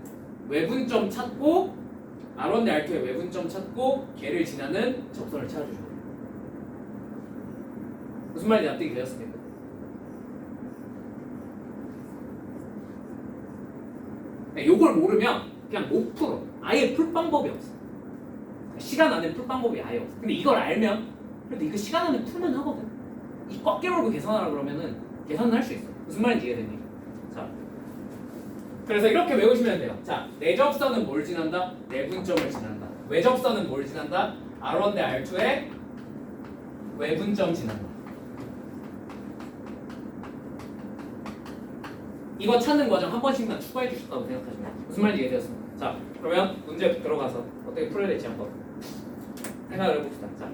외분점 찾고 R1 대 R2의 외분점 찾고 걔를 지나는 접선을 찾아주셔야 돼요. 무슨 말인지 납득이 되셨습니까? 요걸 모르면 그냥 못 풀어. 아예 풀 방법이 없어. 시간 안에 풀 방법이 아예 없어. 근데 이걸 알면 그래도 이거 시간 안에 풀면 하거든. 이 꽉 깨물고 계산하라 그러면은 계산은 할 수 있어. 무슨 말인지 이해되니? 자, 그래서 이렇게 외우시면 돼요. 자, 내접선은 뭘 지난다? 내분점을 지난다. 외접선은 뭘 지난다? R1 대 R2의 외분점 지난다. 이거 찾는 과정 한 번씩만 추가해 주셨다고 생각하시면 돼요. 무슨 말인지 이해되었습니다. 자, 그러면 문제 들어가서 어떻게 풀어야 될지 한번 생각을 해봅시다. 자,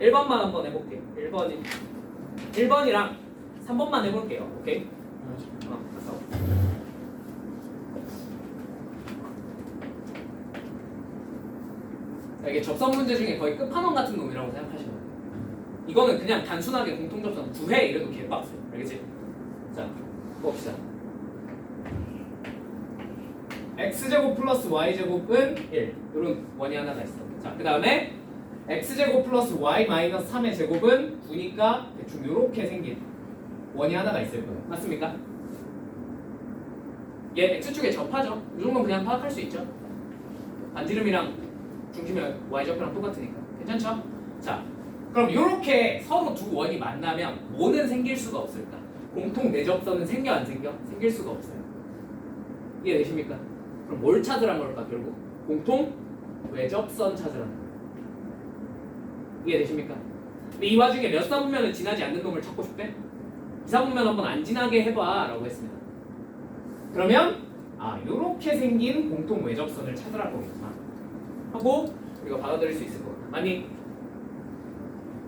1번만 한번 해볼게요. 1번이랑 3번만 해볼게요. 오케이? 갔다 자, 이게 접선 문제 중에 거의 끝판왕 같은 놈이라고 생각하시면 돼요. 이거는 그냥 단순하게 공통접선 구해 이래도 개빡세요. 알겠지? 자, 봅시다. x제곱 플러스 y제곱은 1 이런 원이 하나가 있어. 자, 그 다음에 x제곱 플러스 y 마이너스 3의 제곱은 9니까 대충 이렇게 생긴 원이 하나가 있을 거예요. 맞습니까? 얘 x축에 접하죠. 이 정도는 그냥 파악할 수 있죠. 반지름이랑 중심이 y좌표랑 똑같으니까 괜찮죠? 자, 그럼 이렇게 서로 두 원이 만나면 뭐는 생길 수가 없을까? 공통 내접선은 생겨 안 생겨? 생길 수가 없어요. 이해되십니까? 그럼 뭘 찾으란 걸까 결국? 공통 외접선 찾으라는 거예요. 이해되십니까? 근데 이 와중에 몇 사분면을 지나지 않는 놈을 찾고 싶대? 2사분면 한번 안 지나게 해봐 라고 했습니다. 그러면 요렇게 생긴 공통 외접선을 찾으라는 거겠구나 하고 우리가 받아들일 수 있을 것 같아. 아니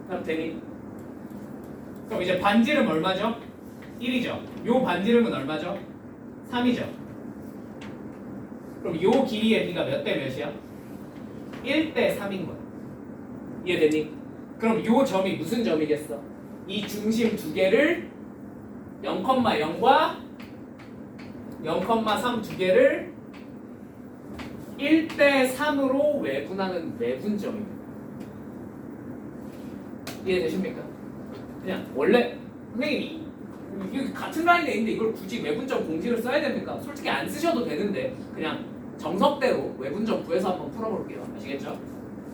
그럼 되니? 그럼 이제 반지름 얼마죠? 1이죠. 요 반지름은 얼마죠? 3이죠. 그럼 요 길이의 비가 몇 대 몇이야? 1대 3인 거야. 이해되니? 그럼 요 점이 무슨 점이겠어? 이 중심 두 개를 0,0과 0,3 두 개를 1대 3으로 외분하는 외분점입니다. 이해되십니까? 그냥 원래 선생님이 이거 같은 라인에 있는데 이걸 굳이 외분점 공식을 써야 됩니까? 솔직히 안 쓰셔도 되는데 그냥 정석대로 외분점 구해서 한번 풀어볼게요. 아시겠죠?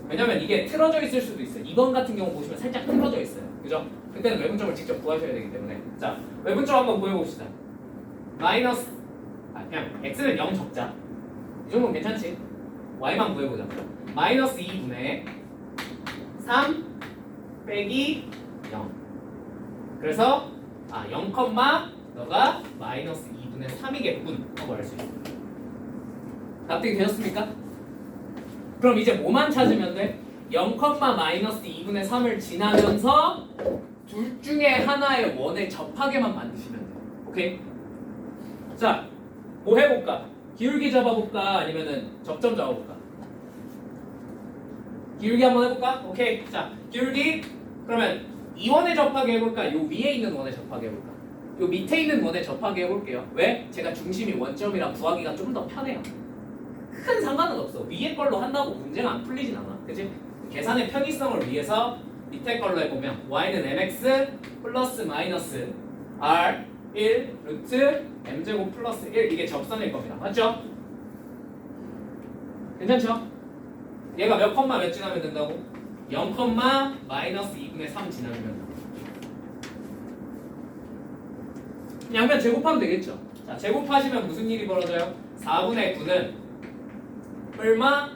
왜냐면 이게 틀어져 있을 수도 있어요. 2번 같은 경우 보시면 살짝 틀어져 있어요. 그죠? 그때는 외분점을 직접 구하셔야 되기 때문에 자 외분점 한번 구해봅시다. 마이너스 그냥 x는 0 적자. 이 정도면 괜찮지? y만 구해보자. 마이너스 2분의 3 빼기 0. 그래서 0, 너가 마이너스 2분의 3이겠군 하고 알 수 있어. 납득이 되셨습니까? 그럼 이제 뭐만 찾으면 돼? 0, 마이너스 2분의 3을 지나면서 둘 중에 하나의 원에 접하게만 만드시면 돼. 오케이? 자, 뭐 해볼까? 기울기 잡아볼까? 아니면은 접점 잡아볼까? 기울기 한번 해볼까? 오케이. 자, 기울기 그러면 이 원에 접하게 해볼까? 요 위에 있는 원에 접하게 해볼까? 요 밑에 있는 원에 접하게 해볼게요. 왜? 제가 중심이 원점이라 구하기가 좀 더 편해요. 큰 상관은 없어. 위에 걸로 한다고 문제가 안 풀리진 않아. 그치? 계산의 편의성을 위해서 밑에 걸로 해보면 y는 mx 플러스 마이너스 r 1 루트 m제곱 플러스 1 이게 접선일 겁니다. 맞죠? 괜찮죠? 얘가 몇 컴마 몇 지나면 된다고? 0, 마이너스 2분의 3 지나면 된다고. 양면 제곱하면 되겠죠? 자, 제곱하시면 무슨 일이 벌어져요? 4분의 9는 얼마?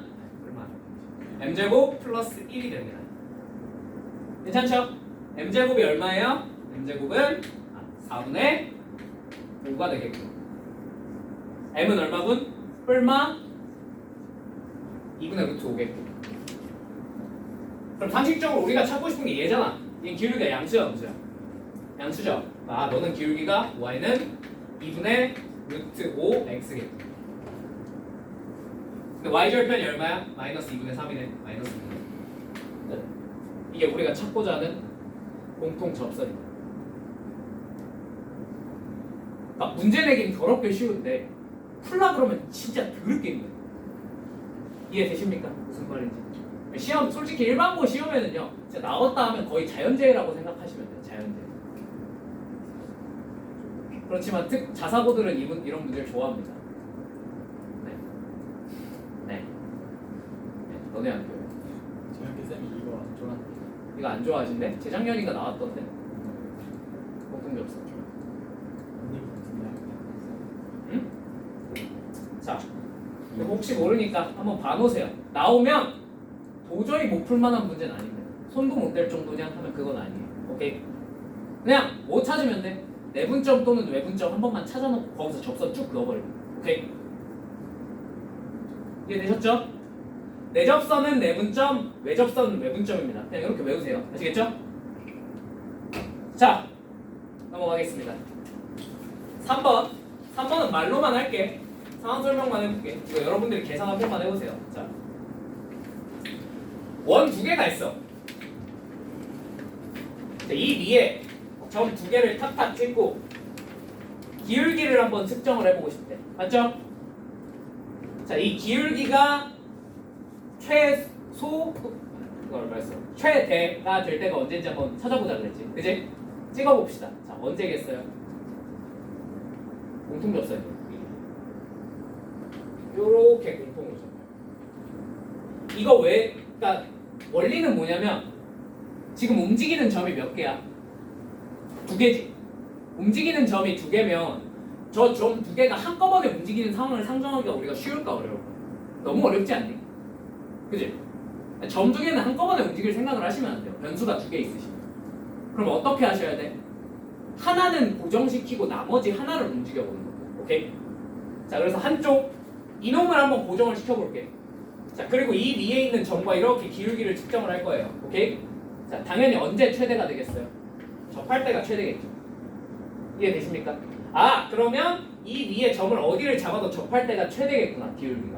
m제곱 플러스 1이 됩니다. 괜찮죠? m제곱이 얼마예요? m제곱은 4분의 5가 되겠고 m은 얼마분? 얼마? 2분의 루트 5겠고. 그럼 상식적으로 우리가 찾고 싶은 게 얘잖아. 얘 기울기가 양수야 무수야? 양수죠? 너는 기울기가 y는 2분의 루트 5 x겠고. 근데 y절편이 얼마야? 마이너스 2분의 3이네. 마이너스 2분의 3. 이게 우리가 찾고자 하는 공통 접선입니다. 문제 내기는 더럽게 쉬운데 풀라 그러면 진짜 더럽게 힘들어요. 이해되십니까? 무슨 말인지. 시험 솔직히 일반고 시험에는요 진짜 나왔다 하면 거의 자연재해라고 생각하시면 돼요. 자연재해. 그렇지만 자사고들은 이런 문제를 좋아합니다. 네. 너네 안 좋아해? 저녁에 쌤이 이거 안 좋아하는데. 이거 안 좋아하신대? 재작년인가 나왔던데? 공통이 없어. 언니 같은데. 응? 자, 혹시 모르니까 한번 봐놓으세요. 나오면 도저히 못 풀만한 문제는 아닙니다. 손도 못 댈 정도냐 하면 그건 아니에요. 오케이? 그냥 뭐 찾으면 돼? 내분점 또는 외분점 한 번만 찾아놓고 거기서 접선 쭉 그어버리고. 오케이? 이해되셨죠? 내접선은 내분점, 외접선은 외분점입니다. 그냥 이렇게 외우세요. 아시겠죠? 자, 넘어가겠습니다. 3번. 3번은 말로만 할게. 상황 설명만 해볼게. 이거 여러분들이 계산 한 번만 해보세요. 자, 원 두 개가 있어. 이 위에 점 두 개를 탁탁 찍고 기울기를 한번 측정을 해보고 싶대. 맞죠? 자, 이 기울기가 최소 이거 얼마였어? 최대가 될 때가 언제인지 한번 찾아보자 그랬지. 그지? 찍어봅시다. 자, 언제겠어요? 공통접선이에요. 요렇게 공통접선. 이거 왜? 그러니까 원리는 뭐냐면 지금 움직이는 점이 몇 개야? 두 개지. 움직이는 점이 두 개면 저 점 두 개가 한꺼번에 움직이는 상황을 상정하기가 우리가 쉬울까 어려울까? 너무 어렵지 않니? 그지? 점 두 개는 한꺼번에 움직일 생각을 하시면 안 돼요. 변수가 두 개 있으시면. 그럼 어떻게 하셔야 돼? 하나는 고정시키고 나머지 하나를 움직여보는 거예요. 오케이? 자, 그래서 한쪽 이놈을 한번 고정을 시켜볼게. 자, 그리고 이 위에 있는 점과 이렇게 기울기를 측정을 할 거예요. 오케이? 자, 당연히 언제 최대가 되겠어요? 접할 때가 최대겠죠. 이해되십니까? 아, 그러면 이 위에 점을 어디를 잡아도 접할 때가 최대겠구나, 기울기가.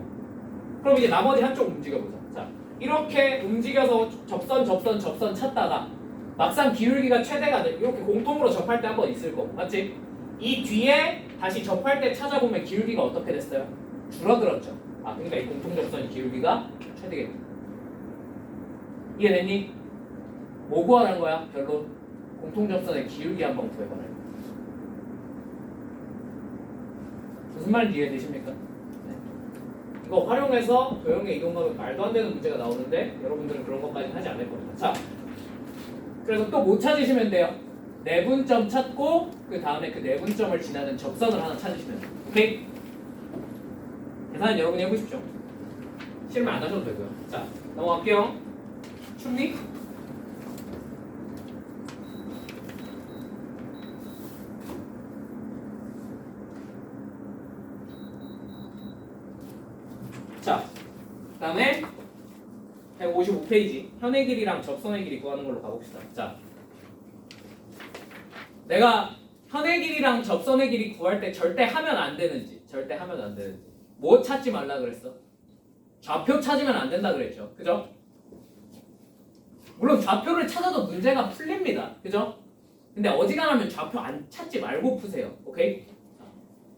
그럼 이제 나머지 한쪽 움직여보자. 자, 이렇게 움직여서 접선 찾다가 막상 기울기가 최대가 돼. 이렇게 공통으로 접할 때 한 번 있을 거고, 맞지? 이 뒤에 다시 접할 때 찾아보면 기울기가 어떻게 됐어요? 줄어들었죠. 아, 그러니까 이 공통 접선의 기울기가 최대겠다. 이해됐니? 뭐 구하라는 거야? 결론 공통 접선의 기울기 한번 구해봐라. 무슨 말인지 이해되십니까? 네. 이거 활용해서 도형의 이동감은 말도 안 되는 문제가 나오는데 여러분들은 그런 것까지는 하지 않을 겁니다. 자, 그래서 또 뭐 찾으시면 돼요? 내분점 찾고 그 다음에 그 내분점을 지나는 접선을 하나 찾으시면 돼요. 오케이? 계산은 여러분이 해보십시오. 실험 안 하셔도 되고요. 자, 넘어갈게요. 춥니? 자, 그 다음에 155페이지 현의 길이랑 접선의 길이 구하는 걸로 가봅시다. 자, 내가 현의 길이랑 접선의 길이 구할 때 절대 하면 안 되는지 뭐 찾지 말라 그랬어? 좌표 찾으면 안 된다 그랬죠. 그죠? 물론 좌표를 찾아도 문제가 풀립니다. 그죠? 근데 어지간하면 좌표 안 찾지 말고 푸세요. 오케이?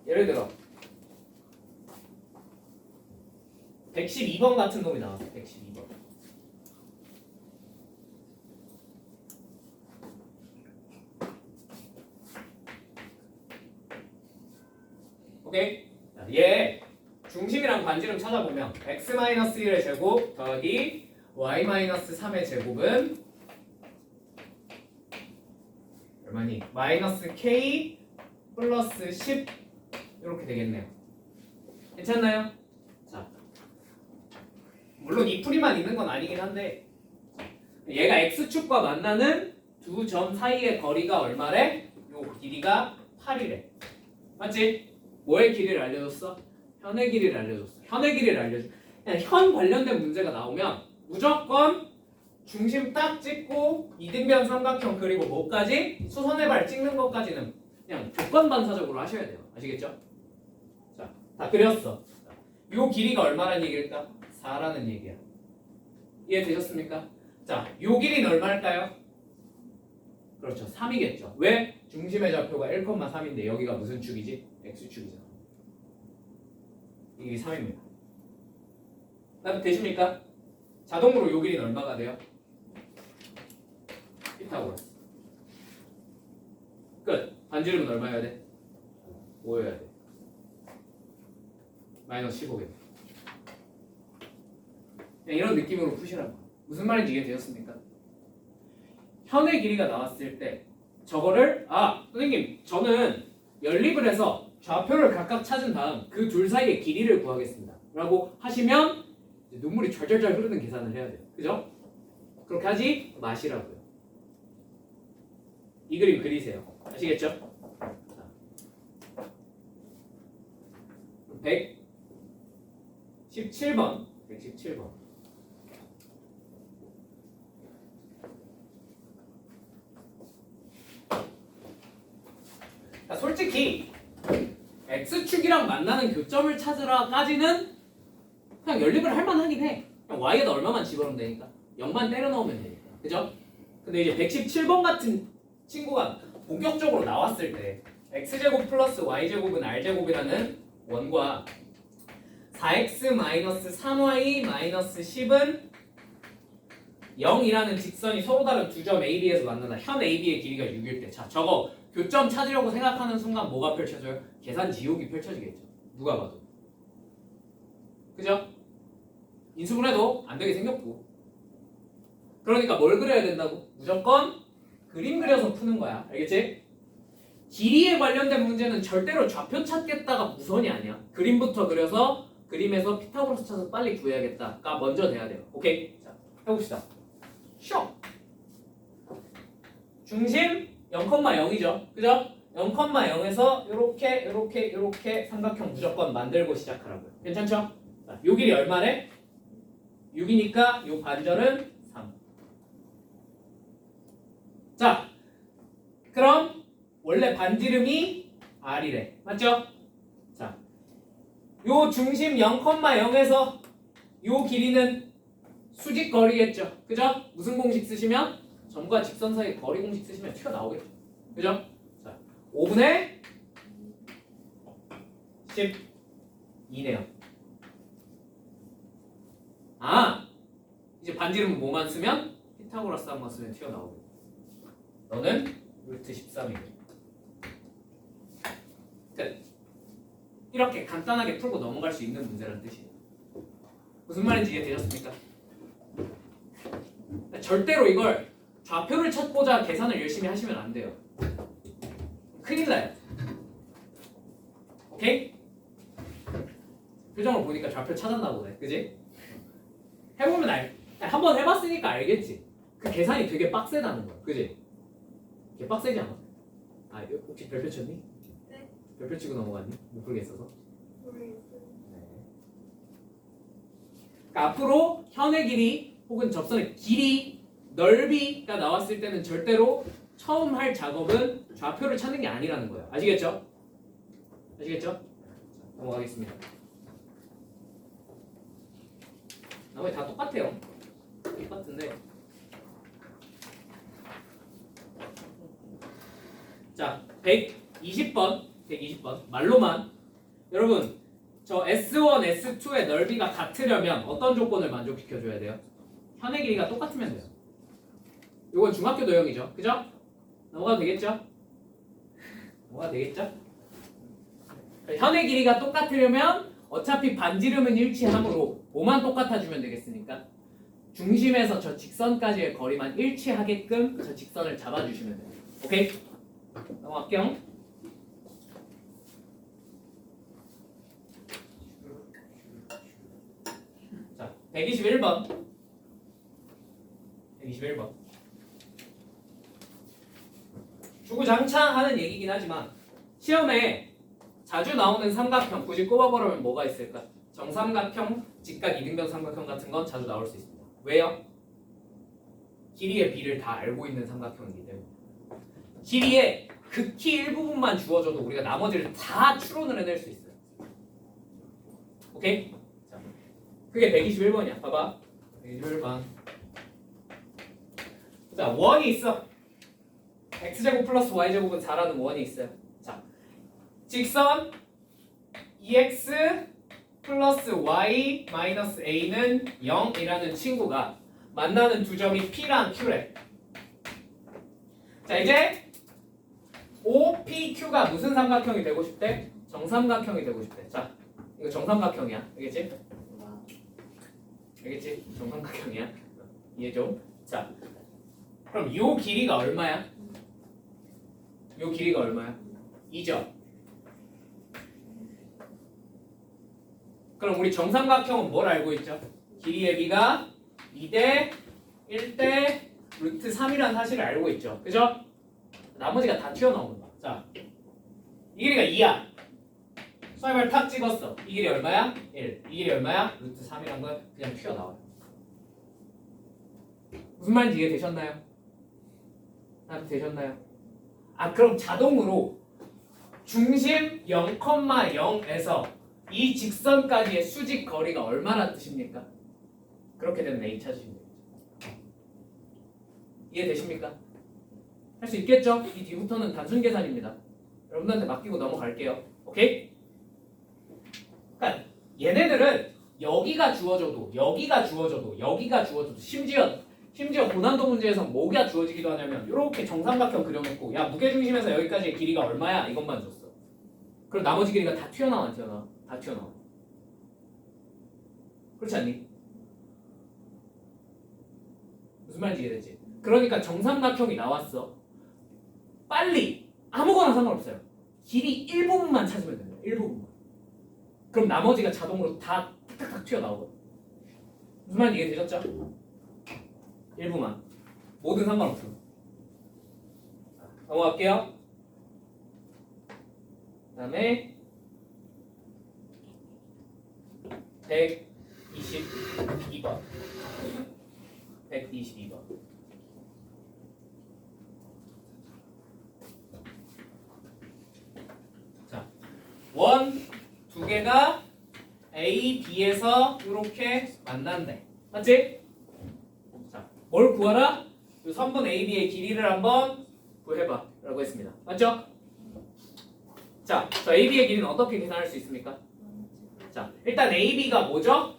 예를 들어 112번 같은 놈이 나왔어. 112번. 오케이? 자, 얘 중심이랑 반지름 찾아보면 x-1의 제곱 더하기 y-3의 제곱은 얼마니? 마이너스 k 플러스 10 이렇게 되겠네요. 괜찮나요? 자, 물론 이 풀이만 있는 건 아니긴 한데 얘가 x축과 만나는 두 점 사이의 거리가 얼마래? 요 길이가 8이래. 맞지? 뭐의 길이를 알려줬어? 현의 길이를 알려줬어. 현의 길이를 알려줘. 그냥 현 관련된 문제가 나오면 무조건 중심 딱 찍고 이등변 삼각형 그리고 뭐까지? 수선의 발 찍는 것까지는 그냥 조건 반사적으로 하셔야 돼요. 아시겠죠? 자, 다 그렸어. 요 길이가 얼마라는 얘기일까? 4라는 얘기야. 이해되셨습니까? 자, 요 길이는 얼마일까요? 그렇죠. 3이겠죠. 왜? 중심의 좌표가 1,3인데 여기가 무슨 축이지? X축이잖아. 이게 3입니다. 그다음에 되십니까? 자동으로 요 길이는 얼마가 돼요? 피타고라스. 끝. 반지름은 얼마여야 돼? 5여야 돼. 마이너스 15겠네. 그냥 이런 느낌으로 푸시라고. 무슨 말인지 이해되셨습니까? 현의 길이가 나왔을 때 저거를 선생님 저는 연립을 해서 좌표를 각각 찾은 다음 그 둘 사이의 길이를 구하겠습니다 라고 하시면 눈물이 절절절 흐르는 계산을 해야 돼요. 그죠? 그렇게 하지 마시라고요. 이 그림 그리세요. 아시겠죠? 117번 솔직히 X축이랑 만나는 교점을 찾으라까지는 그냥 연립을 할 만하긴 해. 그냥 Y에다 얼마만 집어넣으면 되니까 0만 때려 넣으면 되니까. 그죠? 근데 이제 117번 같은 친구가 본격적으로 나왔을 때 X제곱 플러스 Y제곱은 R제곱이라는 원과 4X 마이너스 3Y 마이너스 10은 0이라는 직선이 서로 다른 두 점 AB에서 만나다 현 AB의 길이가 6일 때, 자 저거 교점 찾으려고 생각하는 순간 뭐가 펼쳐져요? 계산 지옥이 펼쳐지겠죠. 누가 봐도. 그죠? 인수분 해도 안 되게 생겼고. 그러니까 뭘 그려야 된다고? 무조건 그림 그려서 푸는 거야. 알겠지? 길이에 관련된 문제는 절대로 좌표 찾겠다가 우선이 아니야. 그림부터 그려서 그림에서 피타고라스 찾아서 빨리 구해야겠다가 먼저 돼야 돼요. 오케이? 자, 해봅시다. 쇼. 중심 0,0이죠. 그죠? 0,0에서 요렇게 삼각형 무조건 만들고 시작하라고요. 괜찮죠? 자, 요 길이 얼마래? 6이니까 요 반절은 3. 자, 그럼 원래 반지름이 R이래. 맞죠? 자, 요 중심 0,0에서 요 길이는 수직거리겠죠. 그죠? 무슨 공식 쓰시면? 점과 직선 사이 거리 공식 쓰시면 튀어나오겠죠. 그죠? 자, 5분의 12네요. 아, 이제 반지름 뭐만 쓰면? 피타고라스 한번 쓰면 튀어나오고. 너는 루트 13이고. 끝. 이렇게 간단하게 풀고 넘어갈 수 있는 문제라는 뜻이에요. 무슨 말인지 이해되셨습니까? 절대로 이걸 좌표를 찾고자 계산을 열심히 하시면 안 돼요. 큰일 나요. 오케이? 표정을 보니까 좌표 찾았나 보네. 그지? 해보면 한번 해봤으니까 알겠지. 그 계산이 되게 빡세다는 거야. 그지? 걔 빡세지 않아? 아, 혹시 별표 쳤니? 네. 별표 치고 넘어갔니? 못 풀겠어서? 모르겠어요. 네. 그러니까 앞으로 현의 길이 혹은 접선의 길이, 넓이가 나왔을 때는 절대로 처음 할 작업은 좌표를 찾는 게 아니라는 거예요. 아시겠죠? 아시겠죠? 자, 넘어가겠습니다. 나머지 다 똑같아요. 똑같은데. 자, 120번 말로만 여러분 저 S1, S2의 넓이가 같으려면 어떤 조건을 만족시켜줘야 돼요? 현의 길이가 똑같으면 돼요. 이건 중학교 도형이죠. 그죠? 넘어가도 되겠죠? 넘어가도 되겠죠? 현의 길이가 똑같으려면 어차피 반지름은 일치하므로 뭐만 똑같아주면 되겠습니까? 중심에서 저 직선까지의 거리만 일치하게끔 저 직선을 잡아주시면 돼요. 오케이? 넘어갈게요. 자, 121번. 121번. 주구장창 하는 얘기긴 하지만 시험에 자주 나오는 삼각형 굳이 꼽아보려면 뭐가 있을까? 정삼각형, 직각 이등변 삼각형 같은 건 자주 나올 수 있습니다. 왜요? 길이의 비를 다 알고 있는 삼각형이기 때문에 길이의 극히 일부분만 주어져도 우리가 나머지를 다 추론을 해낼 수 있어요. 오케이? 자, 그게 121번이야. 봐봐. 121번. 자, 원이 있어. x제곱 플러스 y제곱은 4라는 원이 있어요. 자, 직선 EX 플러스 Y 마이너스 A는 0이라는 친구가 만나는 두 점이 P랑 Q래. 자, 이제 OPQ가 무슨 삼각형이 되고 싶대? 정삼각형이 되고 싶대. 자, 이거 정삼각형이야. 알겠지? 알겠지? 정삼각형이야. 이해 좀. 자, 그럼 요 길이가 얼마야? 요 길이가 얼마야? 2죠. 그럼 우리 정삼각형은 뭘 알고 있죠? 길이의 비가 2대 1대 루트 3이라는 사실을 알고 있죠. 그죠? 나머지가 다 튀어나오는 거야. 자, 이 길이가 2야. 수학을 탁 찍었어. 이 길이 얼마야? 1. 이 길이 얼마야? 루트 3이란 건 그냥 튀어나와요. 무슨 말인지 이해되셨나요? 되셨나요? 아, 그럼 자동으로 중심 0,0에서 이 직선까지의 수직 거리가 얼마나 뜻입니까? 그렇게 되면 A 찾으시면 되겠죠. 이해되십니까? 할 수 있겠죠? 이 뒤부터는 단순 계산입니다. 여러분들한테 맡기고 넘어갈게요. 오케이? 그러니까 얘네들은 여기가 주어져도 심지어 고난도 문제에서 뭐가 주어지기도 하냐면 이렇게 정삼각형 그려놓고 야 무게중심에서 여기까지의 길이가 얼마야? 이것만 줬어. 그럼 나머지 길이가 다 튀어나와 안 튀어나와? 다 튀어나와. 그렇지 않니? 무슨 말인지 이해되지? 그러니까 정삼각형이 나왔어. 빨리 아무거나 상관없어요. 길이 일부분만 찾으면 됩니다. 일부분만. 그럼 나머지가 자동으로 다 탁탁탁 튀어나오거든. 무슨 말인지 이해되셨죠? 일부만. 뭐든 상관없어. 넘어갈게요. 그 다음에 122번. 122번. 자, 원 두 개가 A, B에서 이렇게 만난대. 맞지? 자, 뭘 구하라? 이 3분 AB의 길이를 한번 구해봐 라고 했습니다. 맞죠? 자, 저 AB의 길이는 어떻게 계산할 수 있습니까? 자, 일단 AB가 뭐죠?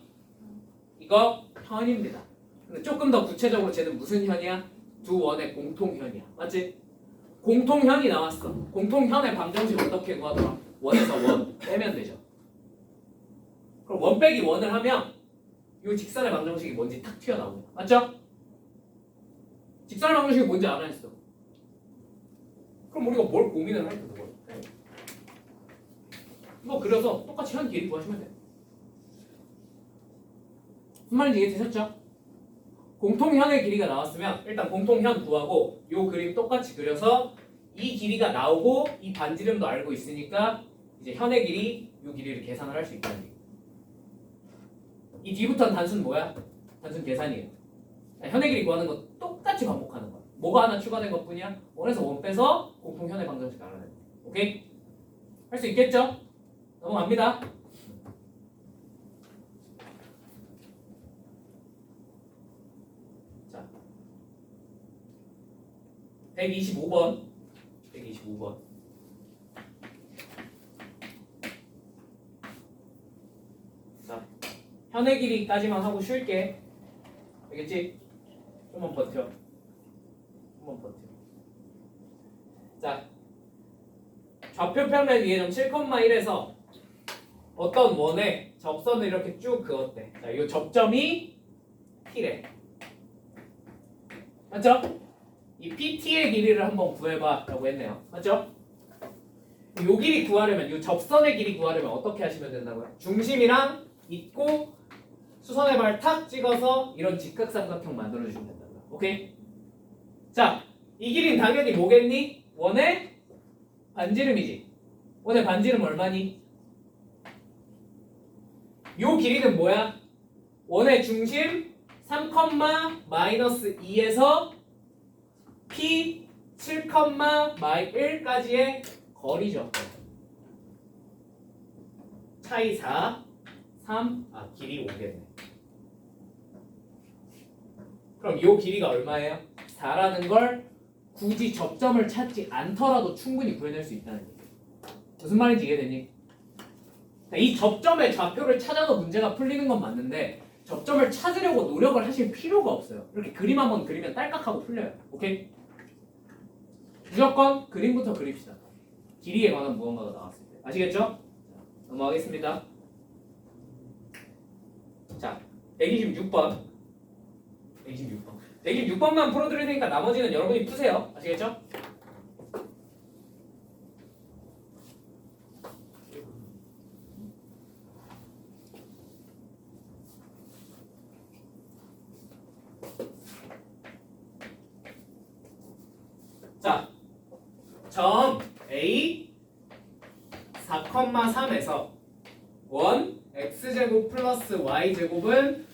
이거 현입니다. 근데 조금 더 구체적으로 쟤는 무슨 현이야? 두 원의 공통현이야. 맞지? 공통현이 나왔어. 공통현의 방정식 어떻게 구하더라? 원에서 원 빼면 되죠. 그럼 원 빼기 원을 하면 이 직선의 방정식이 뭔지 탁 튀어나옵니다. 맞죠? 직선의 방정식이 뭔지 알아 했어. 그럼 우리가 뭘 고민을 할까 그걸. 이거 그려서 똑같이 현 길이 구하시면 돼요. 무슨 말인지 이해되셨죠? 공통현의 길이가 나왔으면 일단 공통현 구하고 이 그림 똑같이 그려서 이 길이가 나오고 이 반지름도 알고 있으니까 이제 현의 길이 이 길이를 계산을 할 수 있다는 얘기. 이 뒤부터는 단순 뭐야? 단순 계산이에요. 현의 길이 구하는 거 똑같이 반복하는 거야. 뭐가 하나 추가된 것 뿐이야? 원에서 원 빼서 공통현의 방정식 알아내는 거야. 오케이? 할 수 있겠죠? 넘어갑니다. 자, 125번. 125번. 자, 현의 길이까지만 하고 쉴게. 알겠지? 좀만 버텨. 좀만 버텨. 자, 좌표 평면 위에 점 7,1에서 어떤 원에 접선을 이렇게 쭉 그었대. 자, 이 접점이 P래. 맞죠? 이 PT의 길이를 한번 구해봐 라고 했네요. 맞죠? 이 길이 구하려면, 이 접선의 길이 구하려면 어떻게 하시면 된다고요? 중심이랑 있고 수선의 발 탁 찍어서 이런 직각삼각형 만들어주시면 된다고요. 오케이? 자, 이 길이는 당연히 뭐겠니? 원의 반지름이지. 원의 반지름 얼마니? 요 길이는 뭐야? 원의 중심 3,-2에서 P 7,-1까지의 거리죠. 차이 4, 3, 길이 5겠네. 그럼 요 길이가 얼마예요? 4라는 걸 굳이 접점을 찾지 않더라도 충분히 구해낼 수 있다는 얘기예요. 무슨 말인지 이해되니? 이 접점의 좌표를 찾아도 문제가 풀리는 건 맞는데 접점을 찾으려고 노력을 하실 필요가 없어요. 이렇게 그림 한번 그리면 딸깍하고 풀려요. 오케이? 무조건 그림부터 그립시다. 길이에 관한 무언가가 나왔을 때. 아시겠죠? 자, 넘어가겠습니다. 자, 126번. 126번만 풀어드릴 테니까 나머지는 여러분이 푸세요. 아시겠죠? 자, 점 A 4,3에서 원 x제곱 플러스 y제곱은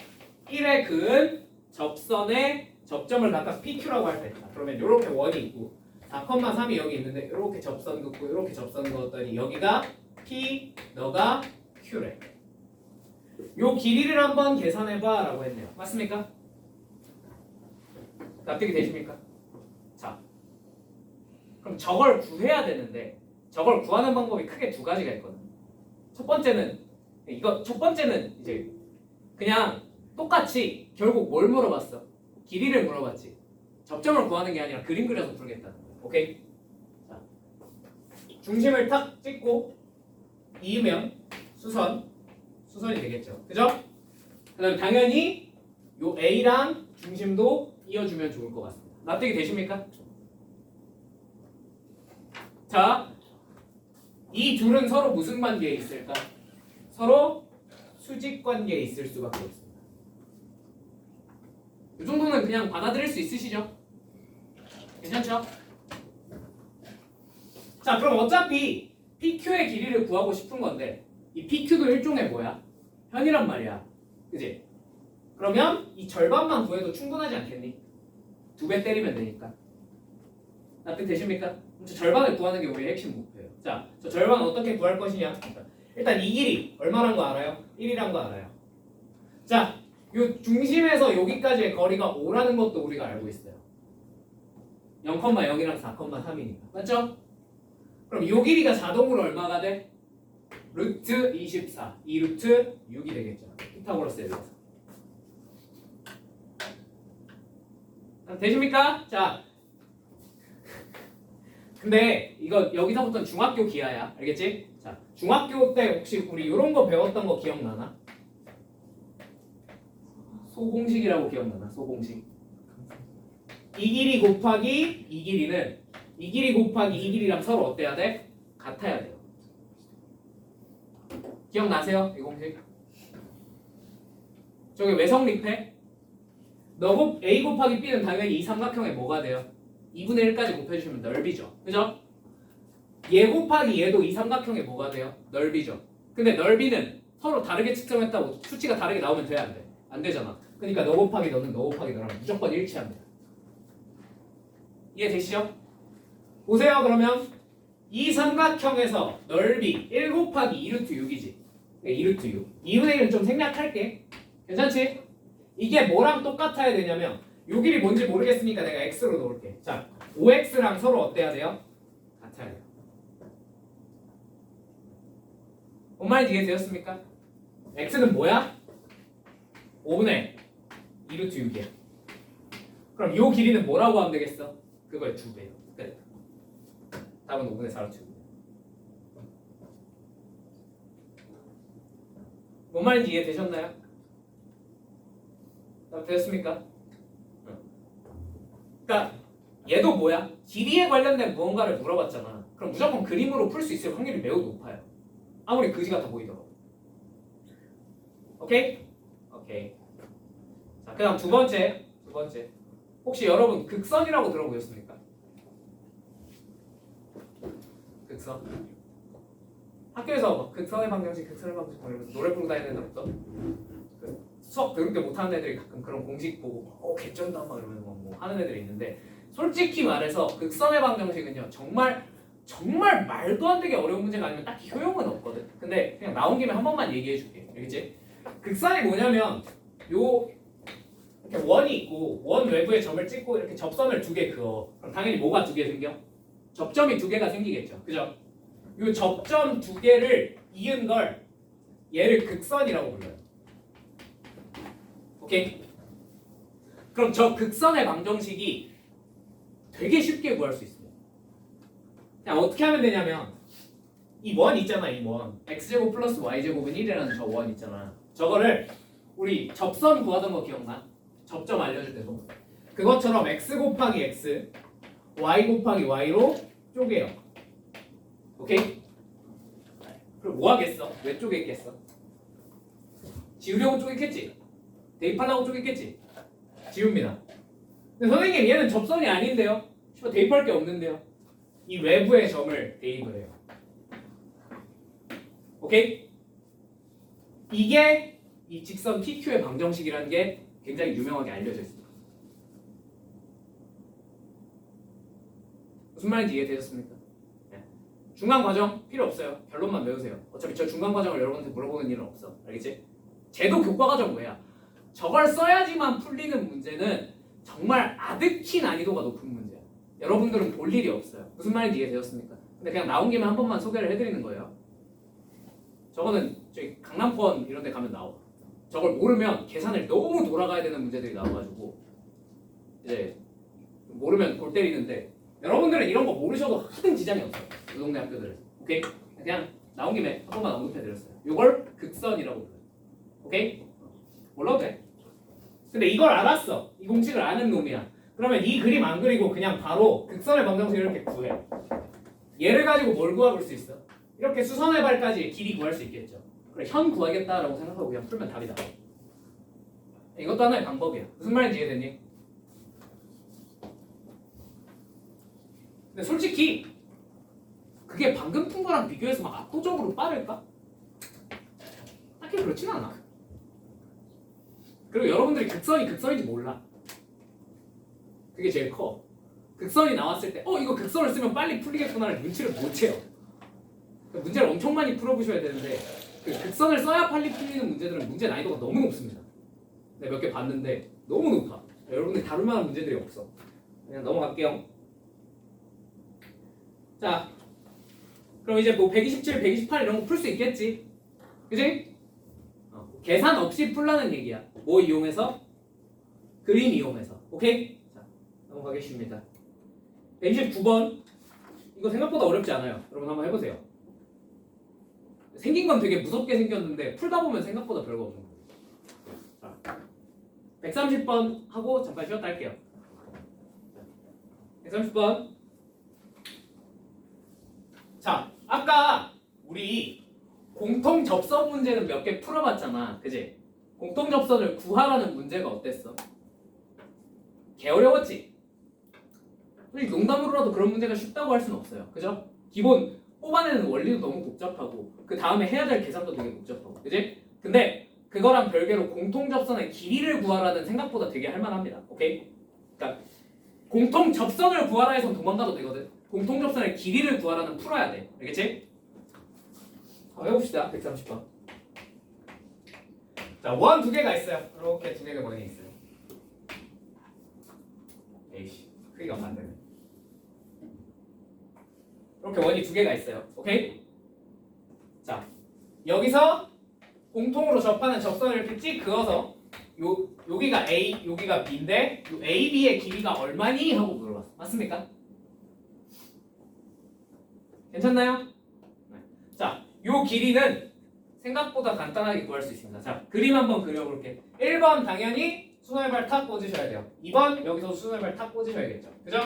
1에 그은 접선의 접점을 각각 PQ라고 할 때. 그러면 이렇게 원이 있고 4,3이 여기 있는데 이렇게 접선 긋고 이렇게 접선 그었더니 여기가 P, 너가 Q래. 요 길이를 한번 계산해봐 라고 했네요. 맞습니까? 납득이 되십니까? 자, 그럼 저걸 구해야 되는데 저걸 구하는 방법이 크게 두 가지가 있거든요. 첫 번째는 이제 그냥 똑같이 결국 뭘 물어봤어? 길이를 물어봤지. 접점을 구하는 게 아니라 그림 그려서 풀겠다는 거예요. 오케이? 자, 중심을 탁 찍고 이으면 수선이 되겠죠. 그죠? 그다음에 당연히 요 A랑 중심도 이어주면 좋을 것 같습니다. 납득이 되십니까? 자, 이 둘은 서로 무슨 관계에 있을까? 서로 수직 관계에 있을 수밖에 없습니다. 이 정도는 그냥 받아들일 수 있으시죠? 괜찮죠? 자, 그럼 어차피 PQ의 길이를 구하고 싶은 건데 이 PQ도 일종의 뭐야? 현이란 말이야. 그지? 그러면 이 절반만 구해도 충분하지 않겠니? 2배 때리면 되니까. 납득되십니까? 저 절반을 구하는 게 우리의 핵심 목표예요. 자, 저 절반 어떻게 구할 것이냐? 일단 이 길이 얼마란 거 알아요? 1이란 거 알아요. 자, 요 중심에서 여기까지의 거리가 5라는 것도 우리가 알고 있어요. 0,0이랑 4,3이니까. 맞죠? 그럼 요 길이가 자동으로 얼마가 돼? 루트 24. 2루트 6이 되겠죠. 피타고라스에 대해서. 되십니까? 자, 근데 이거 여기서부터는 중학교 기하야. 알겠지? 자, 중학교 때 혹시 우리 이런 거 배웠던 거 기억나나? 소공식이라고 기억나나? 소공식. 이 길이 곱하기 이 길이는 이 길이 곱하기 이 길이랑 서로 어때야 돼? 같아야 돼요. 기억나세요? 이 공식? 저게 왜 성립해? A 곱하기 B는 당연히 이 삼각형에 뭐가 돼요? 2분의 1까지 곱해주시면 넓이죠. 그죠? 얘 곱하기 얘도 이 삼각형에 뭐가 돼요? 넓이죠. 근데 넓이는 서로 다르게 측정했다고 수치가 다르게 나오면 돼? 안 돼? 안 되잖아. 그러니까 너 곱하기 너는 너 곱하기 너랑 무조건 일치합니다. 이해되시죠? 보세요. 그러면 이 삼각형에서 넓이 1 곱하기 2루트 6이지. 2루트 6. 2분의 1은 좀 생략할게. 괜찮지? 이게 뭐랑 똑같아야 되냐면 요 길이 뭔지 모르겠으니까 내가 x로 놓을게. 자, 5x랑 서로 어때야 돼요? 같아야 돼요. 뭔 말인지 이해되셨습니까? x는 뭐야? 5분의 2루트 6이야. 그럼 요 길이는 뭐라고 하면 되겠어? 그거의 2배요. 끝. 답은 5분의 4루트 6. 뭔 말인지 이해되셨나요? 되셨습니까? 그러니까 얘도 뭐야? 길이에 관련된 무언가를 물어봤잖아. 그럼 무조건 그림으로 풀 수 있을 확률이 매우 높아요. 아무리 그지 같아 보이더라도. 오케이? 오케이. 자, 그다음 두 번째. 혹시 여러분 극선이라고 들어보셨습니까? 극선. 학교에서 막 극선의 방정식 이러면서 노래 부르고 다니는 애들 없어? 수업 더럽게 못하는 애들이 가끔 그런 공식 보고 개쩐다 막 이러면서 뭐 하는 애들이 있는데, 솔직히 말해서 극선의 방정식은요 정말 말도 안 되게 어려운 문제가 아니면 딱히 효용은 없거든. 근데 그냥 나온 김에 한 번만 얘기해 줄게. 알겠지? 극선이 뭐냐면 요 이렇게 원이 있고 원 외부에 점을 찍고 이렇게 접선을 2개 그어. 그럼 당연히 뭐가 2개 생겨? 접점이 2개가 생기겠죠. 그죠? 요 접점 2개를 이은 걸 얘를 극선이라고 불러요. 오케이? 그럼 저 극선의 방정식이 되게 쉽게 구할 수 있습니다. 그냥 어떻게 하면 되냐면 이 원 있잖아. 이 원 x제곱 플러스 y제곱은 1이라는 저 원 있잖아. 저거를 우리 접선 구하던 거 기억나? 접점 알려줄 때도 그것처럼 x 곱하기 x y 곱하기 y로 쪼개요. 오케이? 그럼 뭐 하겠어? 왜 쪼개겠어? 지우려고 쪼개겠지? 대입하려고 쪼개겠지? 지웁니다. 근데 선생님 얘는 접선이 아닌데요? 대입할 게 없는데요? 이 외부의 점을 대입을 해요. 오케이? 이게 이 직선 PQ의 방정식이라는 게 굉장히 유명하게 알려져 있습니다. 무슨 말인지 이해되셨습니까? 네. 중간 과정 필요 없어요. 결론만 외우세요. 어차피 저 중간 과정을 여러분한테 물어보는 일은 없어. 알겠지? 제도 교과 과정 뭐야? 저걸 써야지만 풀리는 문제는 정말 아득히 난이도가 높은 문제야. 여러분들은 볼 일이 없어요. 무슨 말인지 이해되셨습니까? 근데 그냥 나온 김에 한 번만 소개를 해드리는 거예요. 저거는 저희 강남권 이런 데 가면 나와. 저걸 모르면 계산을 너무 돌아가야 되는 문제들이 나와가지고 이제 모르면 골 때리는데, 여러분들은 이런 거 모르셔도 하등 지장이 없어요. 그 동네 학교들에서. 오케이? 그냥 나온 김에 한 번만 언급해드렸어요. 이걸 극선이라고 불러요. 오케이? 몰라도 돼. 근데 이걸 알았어. 이 공식을 아는 놈이야. 그러면 이 그림 안 그리고 그냥 바로 극선의 방정식을 이렇게 구해. 얘를 가지고 뭘 구해볼 수 있어? 이렇게 수선의 발까지 길이 구할 수 있겠죠. 그래, 현 구하겠다라고 생각하고 그냥 풀면 답이 나와. 이것도 하나의 방법이야. 무슨 말인지 이해되니? 근데 솔직히 그게 방금 푼 거랑 비교해서 막 압도적으로 빠를까? 딱히 그렇진 않아. 그리고 여러분들이 극선이 극선인지 몰라. 그게 제일 커. 극선이 나왔을 때 이거 극선을 쓰면 빨리 풀리겠구나를 눈치를 못 채요. 그러니까 문제를 엄청 많이 풀어보셔야 되는데 그 극선을 써야 빨리 풀리는 문제들은 문제 난이도가 너무 높습니다. 내가 몇 개 봤는데 너무 높아. 여러분들이 다룰 만한 문제들이 없어. 그냥 넘어갈게요. 자, 그럼 이제 뭐 127, 128 이런 거 풀 수 있겠지? 그지? 계산 없이 풀라는 얘기야. 뭐 이용해서? 그림 이용해서. 오케이? 자, 넘어가겠습니다. 129번. 이거 생각보다 어렵지 않아요. 여러분 한번 해보세요. 생긴 건 되게 무섭게 생겼는데 풀다 보면 생각보다 별거 없는 거예요. 자, 130번 하고 잠깐 쉬었다 할게요. 130번. 자, 아까 우리 공통 접선 문제는 몇 개 풀어봤잖아. 그지? 공통 접선을 구하라는 문제가 어땠어? 개 어려웠지? 솔직히 농담으로라도 그런 문제가 쉽다고 할 수는 없어요. 그죠? 기본 뽑아내는 원리도 너무 복잡하고 그 다음에 해야 될 계산도 되게 복잡하고. 그지? 근데 그거랑 별개로 공통 접선의 길이를 구하라는 생각보다 되게 할만합니다. 오케이? 그러니까 공통 접선을 구하라 해서 도망가도 되거든. 공통 접선의 길이를 구하라는 풀어야 돼. 알겠지? 해봅시다. 130번. 자, 원 두 개가 있어요. 이렇게 두 개가 원이 있어요. 에이씨, 크기가 반대네. 이렇게 원이 두 개가 있어요. 오케이? 자, 여기서 공통으로 접하는 접선을 이렇게 찍 그어서 여기가 A, 여기가 B인데 요 A, B의 길이가 얼마니? 하고 물어봤어. 맞습니까? 괜찮나요? 네. 자, 요 길이는 생각보다 간단하게 구할 수 있습니다. 자, 그림 한번 그려볼게. 1번 당연히 수널발 탁 꽂으셔야 돼요. 2번 여기서 수널발 탁 꽂으셔야겠죠. 그죠?